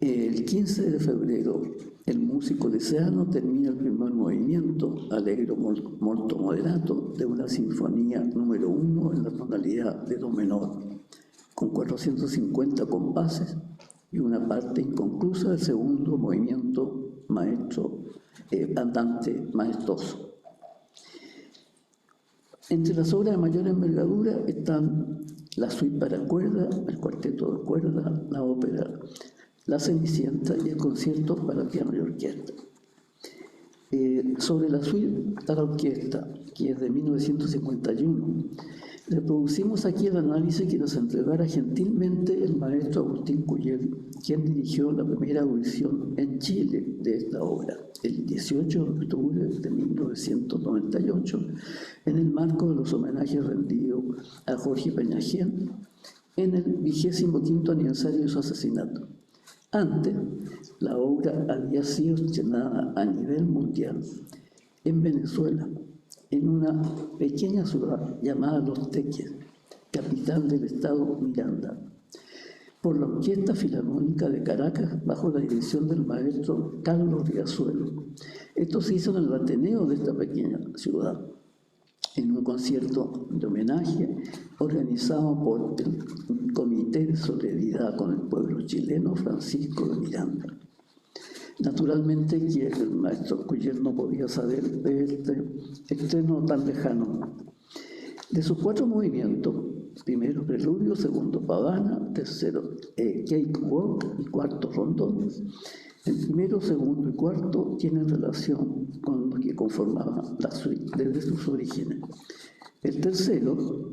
El 15 de febrero, el músico liceano termina el primer movimiento, Allegro molto moderato, de una sinfonía número 1 en la tonalidad de do menor, con 450 compases y una parte inconclusa del segundo movimiento maestro, andante maestoso. Entre las obras de mayor envergadura están la suite para cuerda, el cuarteto de cuerda, la ópera La Cenicienta y el concierto para piano y orquesta. Sobre la suite para orquesta, que es de 1951, reproducimos aquí el análisis que nos entregara gentilmente el maestro Agustín Cuyel, quien dirigió la primera audición en Chile de esta obra, el 18 de octubre de 1998, en el marco de los homenajes rendidos a Jorge Peñagén en el 25º aniversario de su asesinato. Antes, la obra había sido estrenada a nivel mundial en Venezuela, en una pequeña ciudad llamada Los Teques, capital del estado Miranda, por la Orquesta Filarmónica de Caracas, bajo la dirección del maestro Carlos Riazuelo. Esto se hizo en el Ateneo de esta pequeña ciudad, en un concierto de homenaje organizado por el Comité de Solidaridad con el Pueblo Chileno Francisco de Miranda. Naturalmente que el maestro Cuyel no podía saber de este estreno tan lejano. De sus 4 movimientos, primero preludio, segundo pavana, tercero cakewalk y cuarto rondón, el primero, segundo y cuarto tienen relación con lo que conformaba la suite desde sus orígenes. El tercero,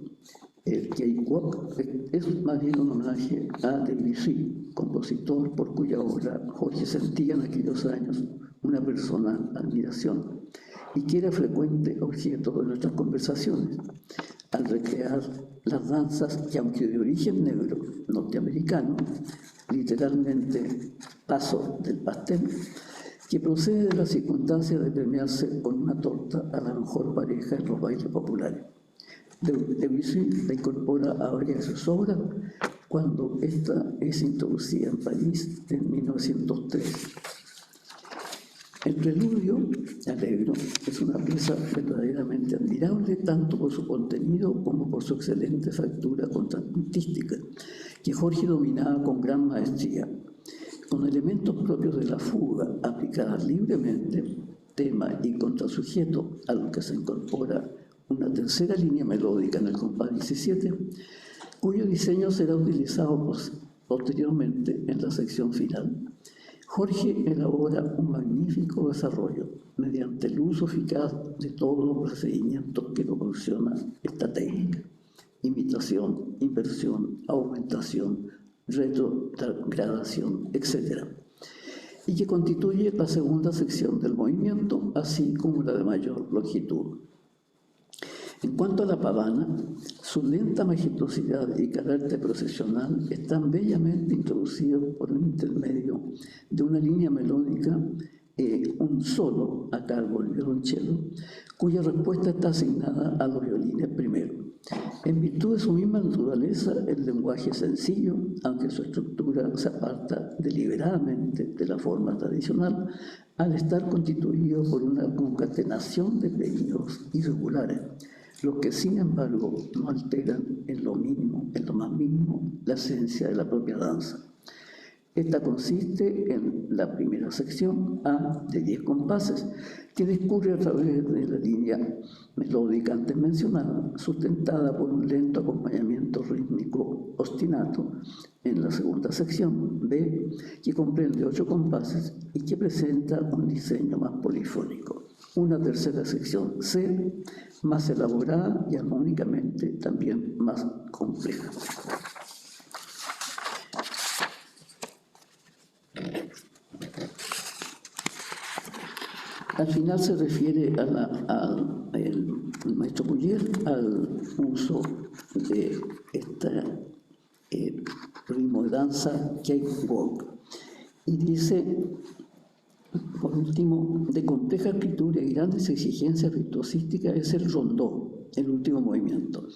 el cakewalk, es más bien un homenaje a Debussy, compositor por cuya obra Jorge sentía en aquellos años una personal admiración y que era frecuente objeto de nuestras conversaciones al recrear las danzas que, aunque de origen negro norteamericano, literalmente paso del pastel, que procede de la circunstancia de premiarse con una torta a la mejor pareja en los bailes populares. Debussy la incorpora a varias de sus obras cuando esta es introducida en París en 1903. El preludio, Alegro, es una pieza verdaderamente admirable tanto por su contenido como por su excelente factura contrapuntística, que Jorge dominaba con gran maestría. Con elementos propios de la fuga aplicadas libremente, tema y contrasujeto, a lo que se incorpora una tercera línea melódica en el compás 17, cuyo diseño será utilizado posteriormente en la sección final. Jorge elabora un magnífico desarrollo mediante el uso eficaz de todos los procedimientos que proporciona esta técnica: imitación, inversión, aumentación, retrogradación, etc., y que constituye la segunda sección del movimiento, así como la de mayor longitud. En cuanto a la pavana, su lenta majestuosidad y carácter procesional están bellamente introducidos por un intermedio de una línea melódica, un solo a cargo del violonchelo, cuya respuesta está asignada a los violines primero. En virtud de su misma naturaleza, el lenguaje es sencillo, aunque su estructura se aparta deliberadamente de la forma tradicional, al estar constituido por una concatenación de periodos irregulares, los que sin embargo no alteran en lo más mínimo, la esencia de la propia danza. Esta consiste en la primera sección A de 10 compases, que discurre a través de la línea melódica antes mencionada, sustentada por un lento acompañamiento rítmico ostinato. En la segunda sección B, que comprende 8 compases y que presenta un diseño más polifónico. Una tercera sección C, más elaborada y armónicamente también más compleja. Al final se refiere el maestro Puyer al uso de este ritmo de danza cakewalk, y dice, por último: de compleja escritura y grandes exigencias virtuosísticas es el rondó, el último movimiento,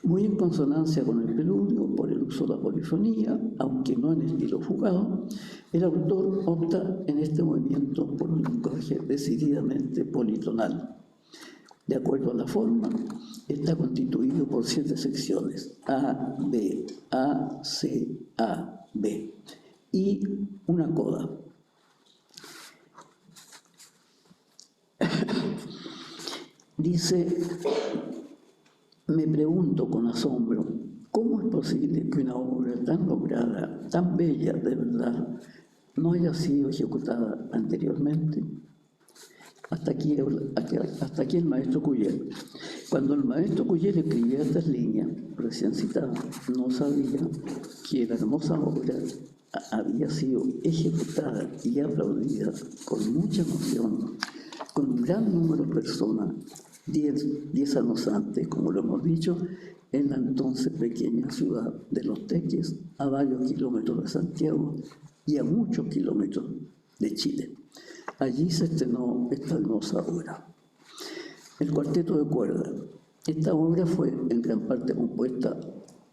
muy en consonancia con el preludio por el uso de la polifonía, aunque no en estilo fugado. El autor opta en este movimiento por un lenguaje decididamente politonal. De acuerdo a la forma, está constituido por 7 secciones: A, B, A, C, A, B, y una coda. Dice: me pregunto con asombro, ¿cómo es posible que una obra tan lograda, tan bella de verdad, no haya sido ejecutada anteriormente? Hasta aquí el maestro Cuyer. Cuando el maestro Cuyer escribía estas líneas recién citadas, no sabía que la hermosa obra había sido ejecutada y aplaudida con mucha emoción, con un gran número de personas, 10 años antes, como lo hemos dicho, en la entonces pequeña ciudad de Los Teques, a varios kilómetros de Santiago y a muchos kilómetros de Chile. Allí se estrenó esta hermosa obra. El cuarteto de cuerda. Esta obra fue en gran parte compuesta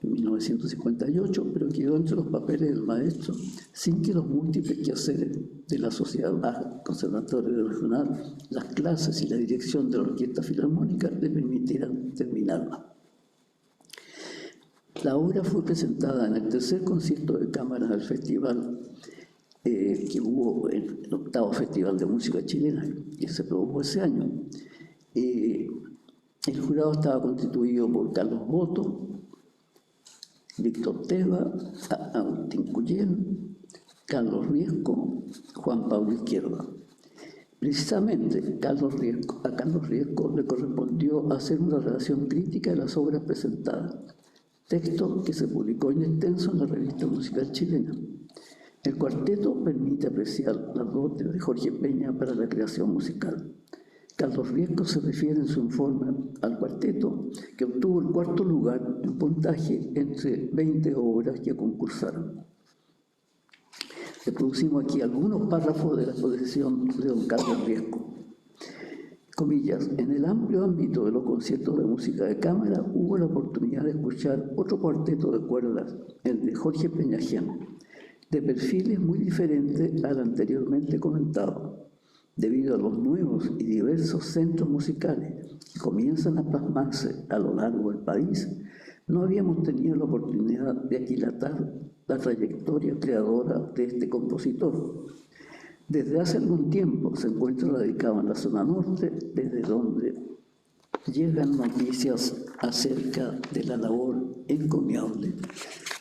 en 1958, pero quedó entre los papeles del maestro sin que los múltiples quehaceres de la Sociedad Baja, Conservatorio Regional, las clases y la dirección de la Orquesta Filarmónica le permitieran terminarla. La obra fue presentada en el tercer concierto de cámara del festival que hubo, el 8º Festival de Música Chilena, que se produjo ese año. El jurado estaba constituido por Carlos Boto, Víctor Teva, Agustín Cuyén, Carlos Riesco, Juan Pablo Izquierda. Precisamente a Carlos Riesco le correspondió hacer una redacción crítica de las obras presentadas, texto que se publicó en extenso en la revista musical chilena. El cuarteto permite apreciar las dotes de Jorge Peña para la creación musical. Carlos Riesco se refiere en su informe al cuarteto, que obtuvo el 4º lugar en puntaje entre 20 obras que concursaron. Reproducimos aquí algunos párrafos de la exposición de don Carlos Riesco. Comillas: en el amplio ámbito de los conciertos de música de cámara hubo la oportunidad de escuchar otro cuarteto de cuerdas, el de Jorge Peñagén, de perfiles muy diferentes al anteriormente comentado. Debido a los nuevos y diversos centros musicales que comienzan a plasmarse a lo largo del país, no habíamos tenido la oportunidad de aquilatar la trayectoria creadora de este compositor. Desde hace algún tiempo se encuentra radicado en la zona norte, desde donde llegan noticias acerca de la labor encomiable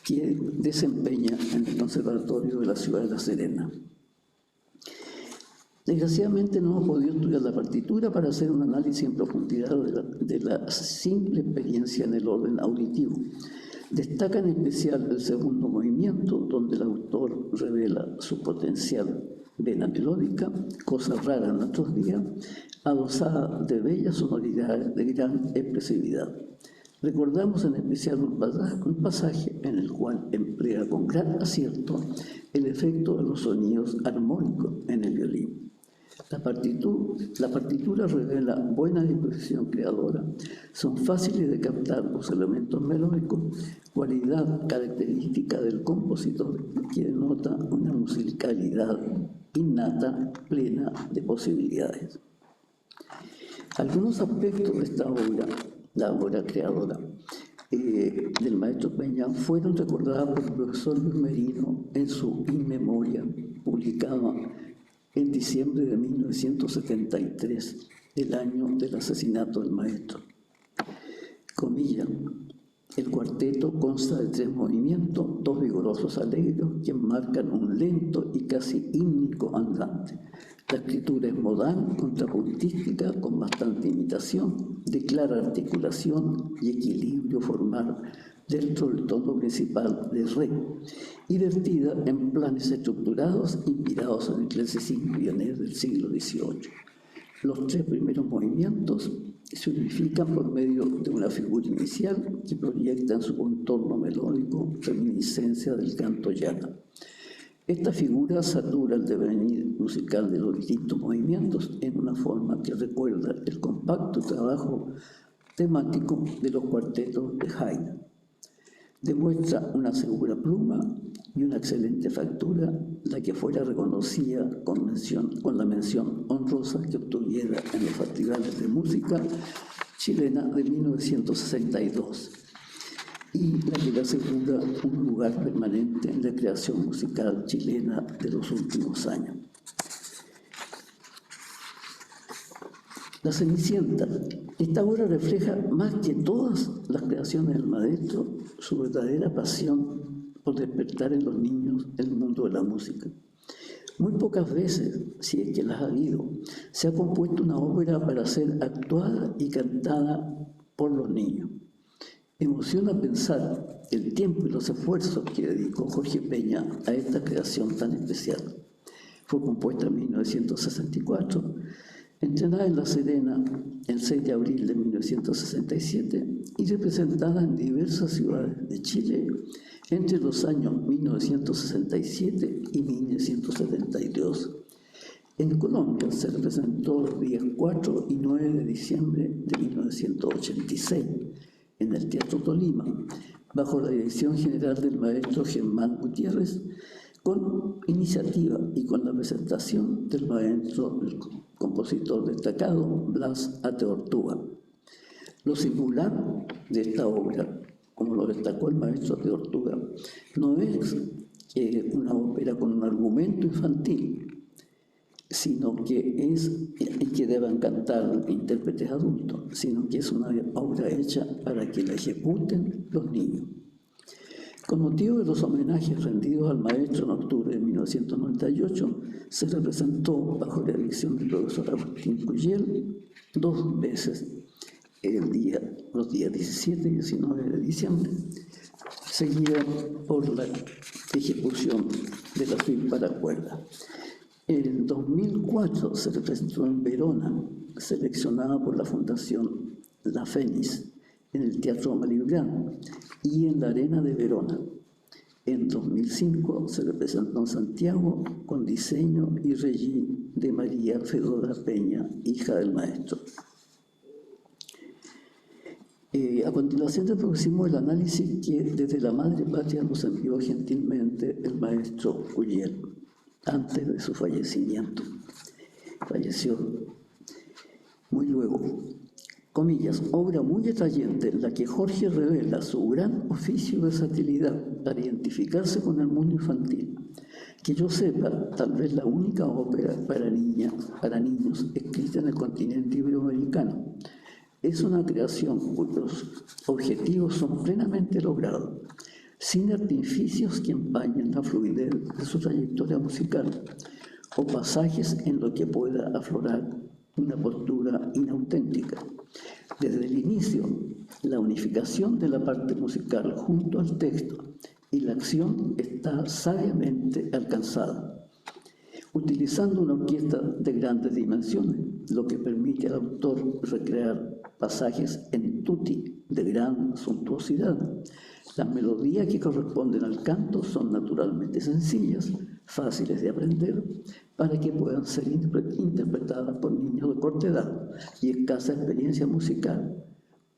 que desempeña en el Conservatorio de la Ciudad de La Serena. Desgraciadamente no hemos podido estudiar la partitura para hacer un análisis en profundidad de la simple experiencia en el orden auditivo. Destaca en especial el segundo movimiento, donde el autor revela su potencial vena melódica, cosa rara en nuestros días, adosada de bellas sonoridades de gran expresividad. Recordamos en especial un pasaje en el cual emplea con gran acierto el efecto de los sonidos armónicos en el violín. La partitura revela buena disposición creadora, son fáciles de captar los elementos melódicos, cualidad característica del compositor que denota una musicalidad innata, plena de posibilidades. Algunos aspectos de esta obra, la obra creadora del maestro Peña, fueron recordados por el profesor Luis Merino en su In Memoria, publicada en diciembre de 1973, el año del asesinato del maestro. Comilla, el cuarteto consta de 3 movimientos, 2 vigorosos alegres que enmarcan un lento y casi hímnico andante. La escritura es modal, contrapuntística, con bastante imitación, de clara articulación y equilibrio formal dentro del tono principal de re, y vertida en planes estructurados inspirados en el clasicismo vienés del siglo XVIII. Los 3 primeros movimientos se unifican por medio de una figura inicial que proyecta en su contorno melódico reminiscencia del canto llana. Esta figura satura el devenir musical de los distintos movimientos en una forma que recuerda el compacto trabajo temático de los cuartetos de Haydn. Demuestra una segura pluma y una excelente factura, la que fuera reconocida con la mención honrosa que obtuviera en los festivales de música chilena de 1962, y la que le asegura un lugar permanente en la creación musical chilena de los últimos años. La Cenicienta. Esta obra refleja más que todas las creaciones del maestro su verdadera pasión por despertar en los niños el mundo de la música. Muy pocas veces, si es que las ha habido, se ha compuesto una ópera para ser actuada y cantada por los niños. Emociona pensar el tiempo y los esfuerzos que dedicó Jorge Peña a esta creación tan especial. Fue compuesta en 1964, entrenada en La Serena el 6 de abril de 1967 y representada en diversas ciudades de Chile entre los años 1967 y 1972. En Colombia se representó los días 4 y 9 de diciembre de 1986 en el Teatro Tolima, bajo la dirección general del maestro Germán Gutiérrez, con iniciativa y con la presentación del maestro, el compositor destacado Blas Ateortúa. Lo singular de esta obra, como lo destacó el maestro Ateortúa, no es una ópera con un argumento infantil, sino que que deban cantar intérpretes adultos, sino que es una obra hecha para que la ejecuten los niños. Con motivo de los homenajes rendidos al maestro en octubre de 1998, se representó bajo la dirección del profesor Agustín Cuyel 2 veces, los días 17 y 19 de diciembre, seguida por la ejecución de la suite para cuerda. En 2004 se representó en Verona, seleccionada por la Fundación La Fénix, en el Teatro Malibran y en la Arena de Verona. En 2005 se representó en Santiago con diseño y regie de María Fedora Peña, hija del maestro. A continuación reproducimos el análisis que desde la Madre Patria nos envió gentilmente el maestro Cuyel antes de su fallecimiento. Falleció muy luego. Comillas, obra muy atrayente en la que Jorge revela su gran oficio de versatilidad para identificarse con el mundo infantil, Que yo sepa, tal vez la única ópera para niños escrita en el continente iberoamericano. Es una creación cuyos objetivos son plenamente logrados, sin artificios que empañen la fluidez de su trayectoria musical o pasajes en los que pueda aflorar una postura inauténtica. Desde el inicio, la unificación de la parte musical junto al texto y la acción está sabiamente alcanzada, utilizando una orquesta de grandes dimensiones, lo que permite al autor recrear pasajes en tutti de gran suntuosidad. Las melodías que corresponden al canto son naturalmente sencillas, fáciles de aprender, para que puedan ser interpretadas por niños de corta edad y escasa experiencia musical,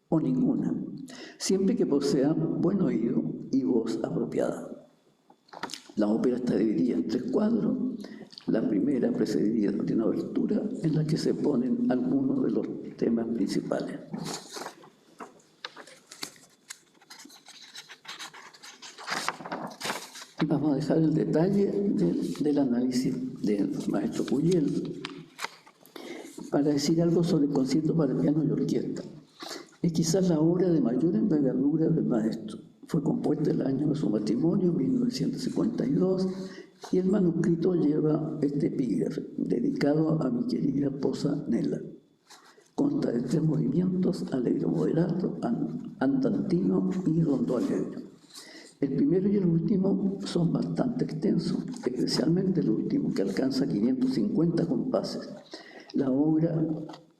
o ninguna, siempre que posean buen oído y voz apropiada. La ópera está dividida en 3 cuadros. La primera precedida de una abertura en la que se ponen algunos de los temas principales. Vamos a dejar el detalle del análisis del maestro Cuyel para decir algo sobre el concierto para piano y orquesta. Es quizás la obra de mayor envergadura del maestro. Fue compuesta el año de su matrimonio, 1952, y el manuscrito lleva este epígrafe, dedicado a mi querida esposa Nela. Consta de 3 movimientos, allegro moderato, andantino y rondó alegre. El primero y el último son bastante extensos, especialmente el último, que alcanza 550 compases. La obra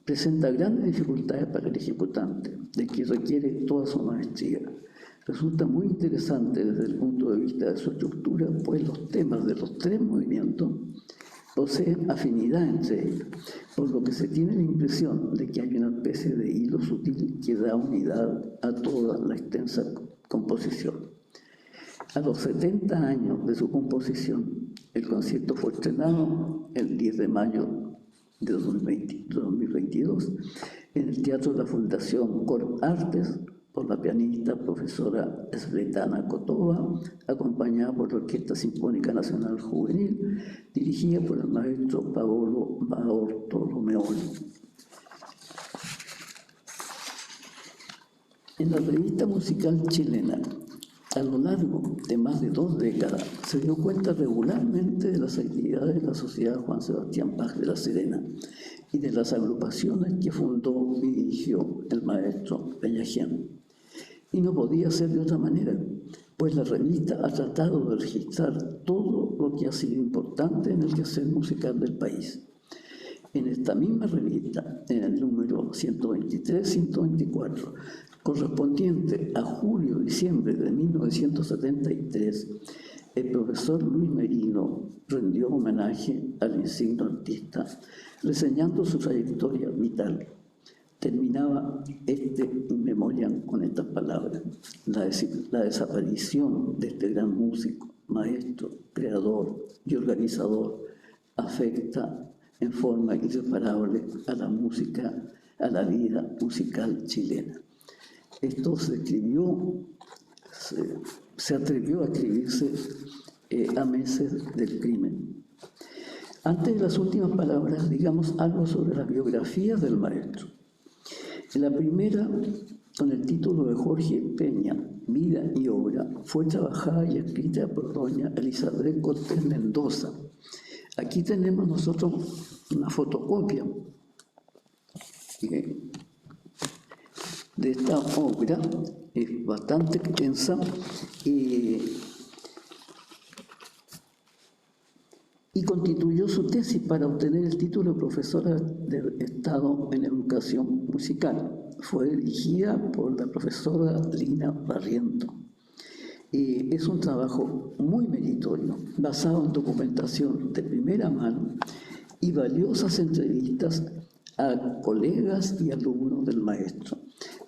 presenta grandes dificultades para el ejecutante, de que requiere toda su maestría. Resulta muy interesante desde el punto de vista de su estructura, pues los temas de los 3 movimientos poseen afinidad entre ellos, por lo que se tiene la impresión de que hay una especie de hilo sutil que da unidad a toda la extensa composición. A los 70 años de su composición, el concierto fue estrenado el 10 de mayo de 2022 en el Teatro de la Fundación Cor Artes por la pianista profesora Svetlana Kotova, acompañada por la Orquesta Sinfónica Nacional Juvenil, dirigida por el maestro Paolo Bartolomeoli. En la revista musical chilena, a lo largo de más de 2 décadas, se dio cuenta regularmente de las actividades de la Sociedad Juan Sebastián Bach de La Serena y de las agrupaciones que fundó y dirigió el maestro Peñajén. Y no podía ser de otra manera, pues la revista ha tratado de registrar todo lo que ha sido importante en el quehacer musical del país. En esta misma revista, en el número 123-124, correspondiente a julio-diciembre de 1973, el profesor Luis Merino rindió homenaje al insigne artista, reseñando su trayectoria vital. Terminaba este in memoriam con estas palabras: la desaparición de este gran músico, maestro, creador y organizador afecta en forma irreparable a la música, a la vida musical chilena. Esto se atrevió a escribirse a meses del crimen. Antes de las últimas palabras, digamos algo sobre las biografías del maestro. La primera, con el título de Jorge Peña, Vida y Obra, fue trabajada y escrita por doña Elizabeth Cortés Mendoza. Aquí tenemos nosotros una fotocopia de esta obra, es bastante extensa y constituyó su tesis para obtener el título de profesora de Estado en Educación Musical. Fue dirigida por la profesora Lina Barriento. Es un trabajo muy meritorio, basado en documentación de primera mano y valiosas entrevistas a colegas y alumnos del maestro.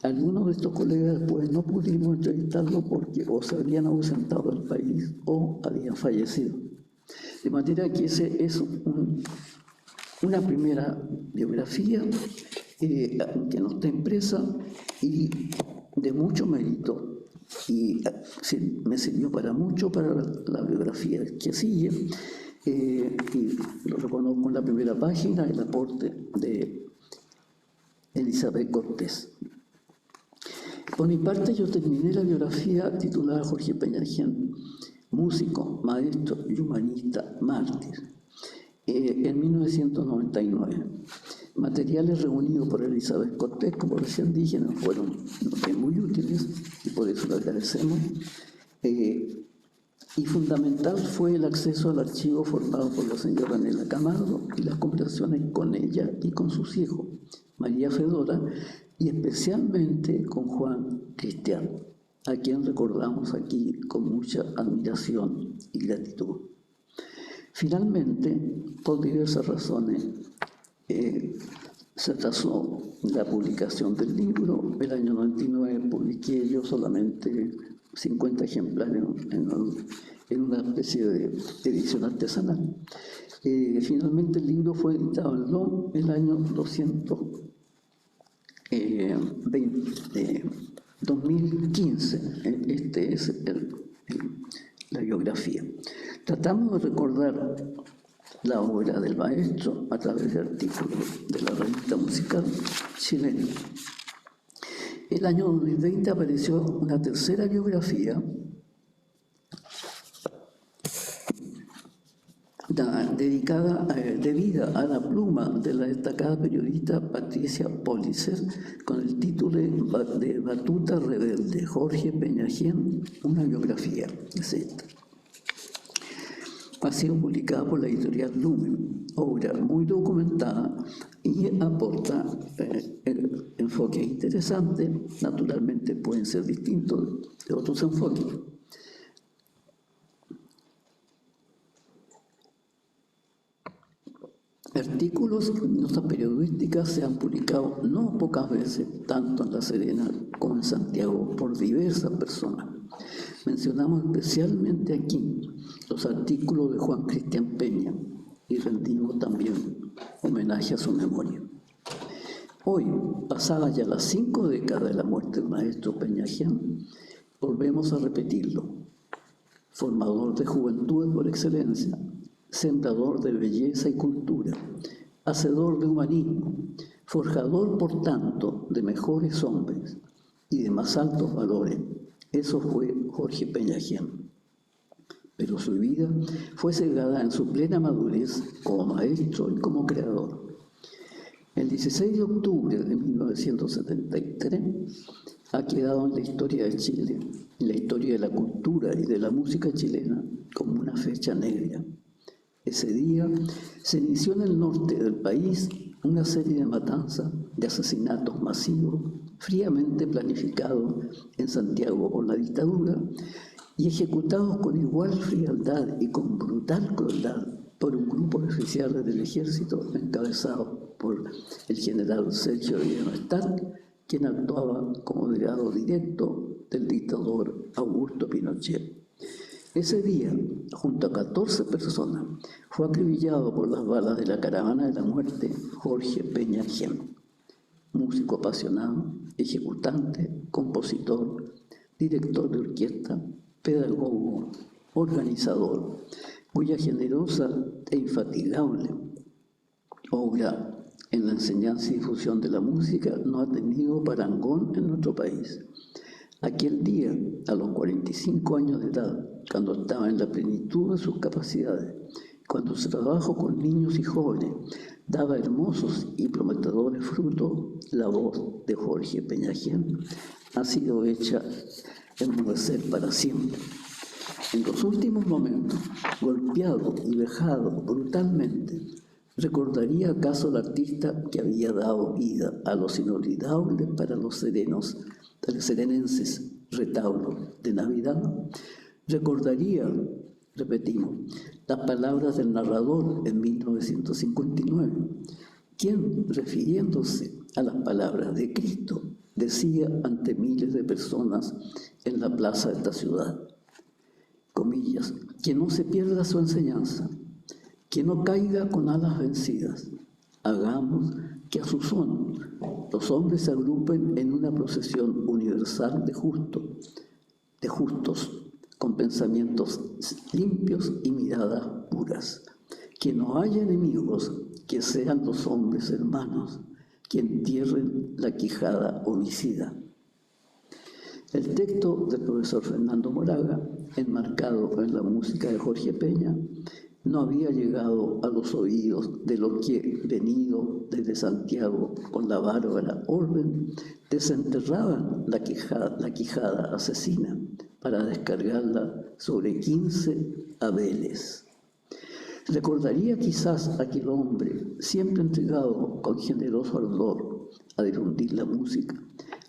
Algunos de estos colegas pues no pudimos entrevistarlo porque o se habían ausentado del país o habían fallecido. De manera que ese es una primera biografía que no está impresa y de mucho mérito, y me sirvió para mucho para la biografía que sigue, y lo reconozco en la primera página, el aporte de Elizabeth Cortés. Por mi parte, yo terminé la biografía titulada Jorge Peñalgián, músico, maestro y humanista, mártir, en 1999. Materiales reunidos por Elizabeth Cortés, como recién dije, nos fueron muy útiles y por eso le agradecemos. Y fundamental fue el acceso al archivo formado por la señora Nela Camargo y las conversaciones con ella y con sus hijos, María Fedora, y especialmente con Juan Cristián, a quien recordamos aquí con mucha admiración y gratitud. Finalmente, por diversas razones, se atrasó la publicación del libro. El año 99 publiqué yo solamente 50 ejemplares en una especie de edición artesanal. Finalmente el libro fue editado en LOM el año 2015. Este es la biografía. Tratamos de recordar la obra del maestro a través de artículos de la revista musical chilena. El año 2020 apareció una tercera biografía debida a la pluma de la destacada periodista Patricia Politzer, con el título de Batuta Rebelde, Jorge Peñalgián, una biografía. Es esta. Ha sido publicada por la editorial Lumen, obra muy documentada y aporta enfoques interesantes. Naturalmente pueden ser distintos de otros enfoques. Artículos y notas periodísticas se han publicado no pocas veces, tanto en La Serena como en Santiago, por diversas personas. Mencionamos especialmente aquí los artículos de Juan Cristián Peña y rendimos también homenaje a su memoria. Hoy, pasadas ya las 5 décadas de la muerte del maestro Peñalgián, volvemos a repetirlo. Formador de juventudes por excelencia, sembrador de belleza y cultura, hacedor de humanismo, forjador, por tanto, de mejores hombres y de más altos valores. Eso fue Jorge Peñalgián. Pero su vida fue cegada en su plena madurez como maestro y como creador. El 16 de octubre de 1973 ha quedado en la historia de Chile, en la historia de la cultura y de la música chilena, como una fecha negra. Ese día se inició en el norte del país una serie de matanzas, de asesinatos masivos, fríamente planificados en Santiago por la dictadura y ejecutados con igual frialdad y con brutal crueldad por un grupo de oficiales del ejército encabezado por el general Sergio Stark, quien actuaba como delegado directo del dictador Augusto Pinochet. Ese día, junto a 14 personas, fue acribillado por las balas de la caravana de la muerte Jorge Peñalgián, músico apasionado, ejecutante, compositor, director de orquesta, pedagogo, organizador, cuya generosa e infatigable obra en la enseñanza y difusión de la música no ha tenido parangón en nuestro país. Aquel día, a los 45 años de edad, cuando estaba en la plenitud de sus capacidades, cuando su trabajo con niños y jóvenes daba hermosos y prometedores frutos, la voz de Jorge Peñalgián ha sido hecha enmudecer para siempre. En los últimos momentos, golpeado y vejado brutalmente, ¿recordaría acaso el artista que había dado vida a los inolvidables para los serenenses retablos de Navidad? ¿Recordaría, repetimos, las palabras del narrador en 1959, quien, refiriéndose a las palabras de Cristo, decía ante miles de personas en la plaza de esta ciudad, comillas, que no se pierda su enseñanza, que no caiga con alas vencidas, hagamos que a su son los hombres se agrupen en una procesión universal de justos, de justos, con pensamientos limpios y miradas puras. Que no haya enemigos, que sean los hombres hermanos, que entierren la quijada homicida. El texto del profesor Fernando Moraga, enmarcado en la música de Jorge Peña, no había llegado a los oídos de los que, venido desde Santiago con la bárbara orden, desenterraban la quijada asesina para descargarla sobre 15 abeles. Recordaría quizás aquel hombre, siempre entregado con generoso ardor a difundir la música,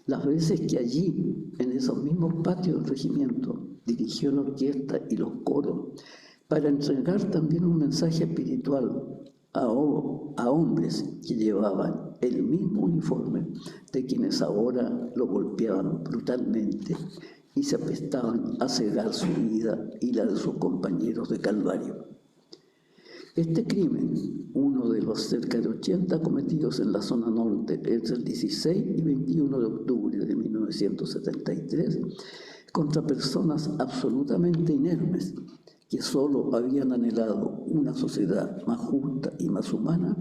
las veces que allí, en esos mismos patios del regimiento, dirigió la orquesta y los coros, para entregar también un mensaje espiritual a hombres que llevaban el mismo uniforme de quienes ahora lo golpeaban brutalmente y se aprestaban a cegar su vida y la de sus compañeros de Calvario. Este crimen, uno de los cerca de 80 cometidos en la zona norte entre el 16 y 21 de octubre de 1973, contra personas absolutamente inermes, que solo habían anhelado una sociedad más justa y más humana,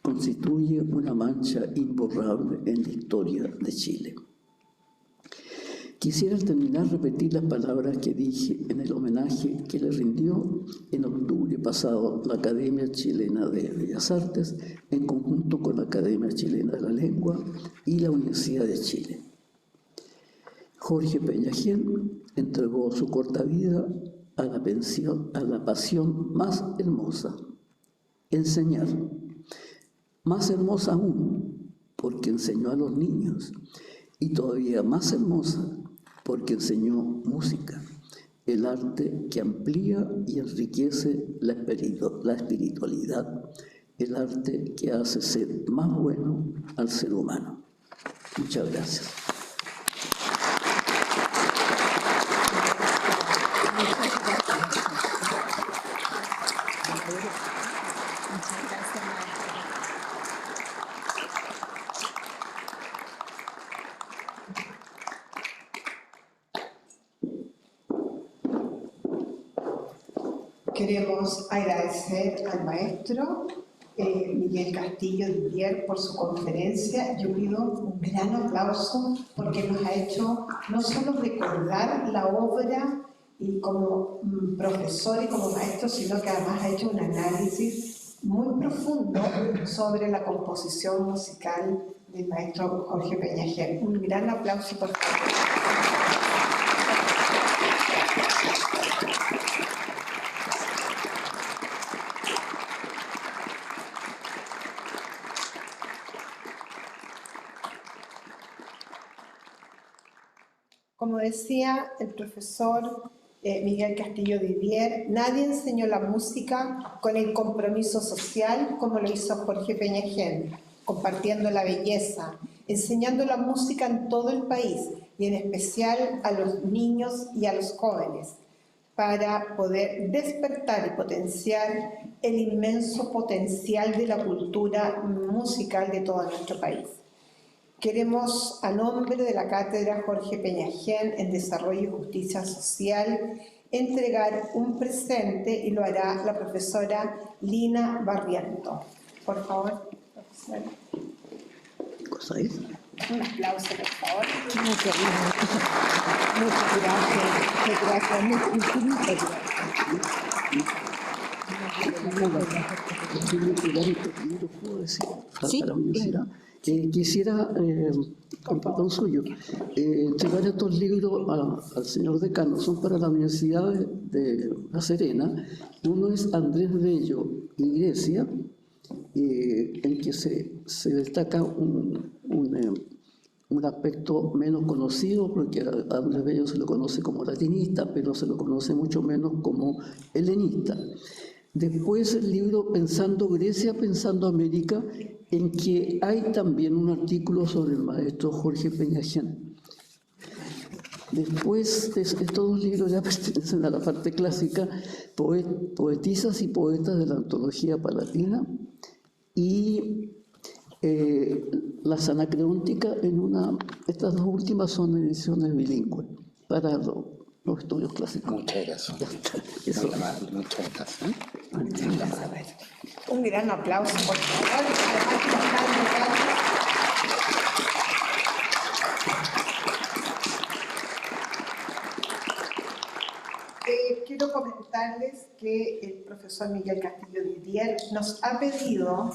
constituye una mancha imborrable en la historia de Chile. Quisiera al terminar repetir las palabras que dije en el homenaje que le rindió en octubre pasado la Academia Chilena de Bellas Artes en conjunto con la Academia Chilena de la Lengua y la Universidad de Chile. Jorge Peñagén entregó su corta vida a la pasión más hermosa, enseñar. Más hermosa aún, porque enseñó a los niños, y todavía más hermosa, porque enseñó música, el arte que amplía y enriquece la espiritualidad, el arte que hace ser más bueno al ser humano. Muchas gracias. Queremos agradecer al maestro Miguel Castillo Didier por su conferencia. Yo pido un gran aplauso porque nos ha hecho no solo recordar la obra y como profesor y como maestro, sino que además ha hecho un análisis muy profundo sobre la composición musical del maestro Jorge Peñagén. Un gran aplauso, por favor. Como decía el profesor Miguel Castillo Didier, nadie enseñó la música con el compromiso social como lo hizo Jorge Peñagén, compartiendo la belleza, enseñando la música en todo el país y en especial a los niños y a los jóvenes, para poder despertar y potenciar el inmenso potencial de la cultura musical de todo nuestro país. Queremos, a nombre de la Cátedra Jorge Peñagén en Desarrollo y Justicia Social, entregar un presente y lo hará la profesora Lina Barriento. Por favor, profesora. ¿Qué cosa es? Un aplauso, por favor. Muchas gracias. Quisiera, con perdón suyo, entregar estos libros al señor decano. Son para la Universidad de La Serena. Uno es Andrés Bello y Grecia, en que se destaca un aspecto menos conocido, porque a Andrés Bello se lo conoce como latinista, pero se lo conoce mucho menos como helenista. Después el libro Pensando Grecia, Pensando América, en que hay también un artículo sobre el maestro Jorge Peñagén. Después, estos dos libros ya pertenecen a la parte clásica, Poetisas y Poetas de la Antología Palatina, y Las Anacreónticas, estas dos últimas son ediciones bilingües, para los estudios clásicos. Muchas gracias. Eso. Muy amable, muchas gracias. Un gran aplauso, por favor. Quiero comentarles que el profesor Miguel Castillo Didier nos ha pedido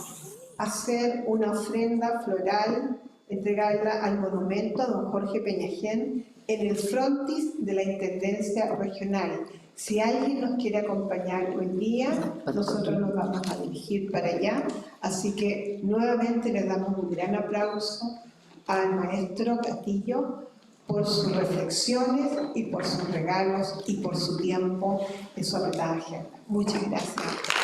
hacer una ofrenda floral, entregarla al monumento a don Jorge Peñagén en el frontis de la Intendencia Regional. Si alguien nos quiere acompañar hoy día, nosotros nos vamos a dirigir para allá. Así que nuevamente le damos un gran aplauso al maestro Castillo por sus reflexiones y por sus regalos y por su tiempo en su apretada agenda. Muchas gracias.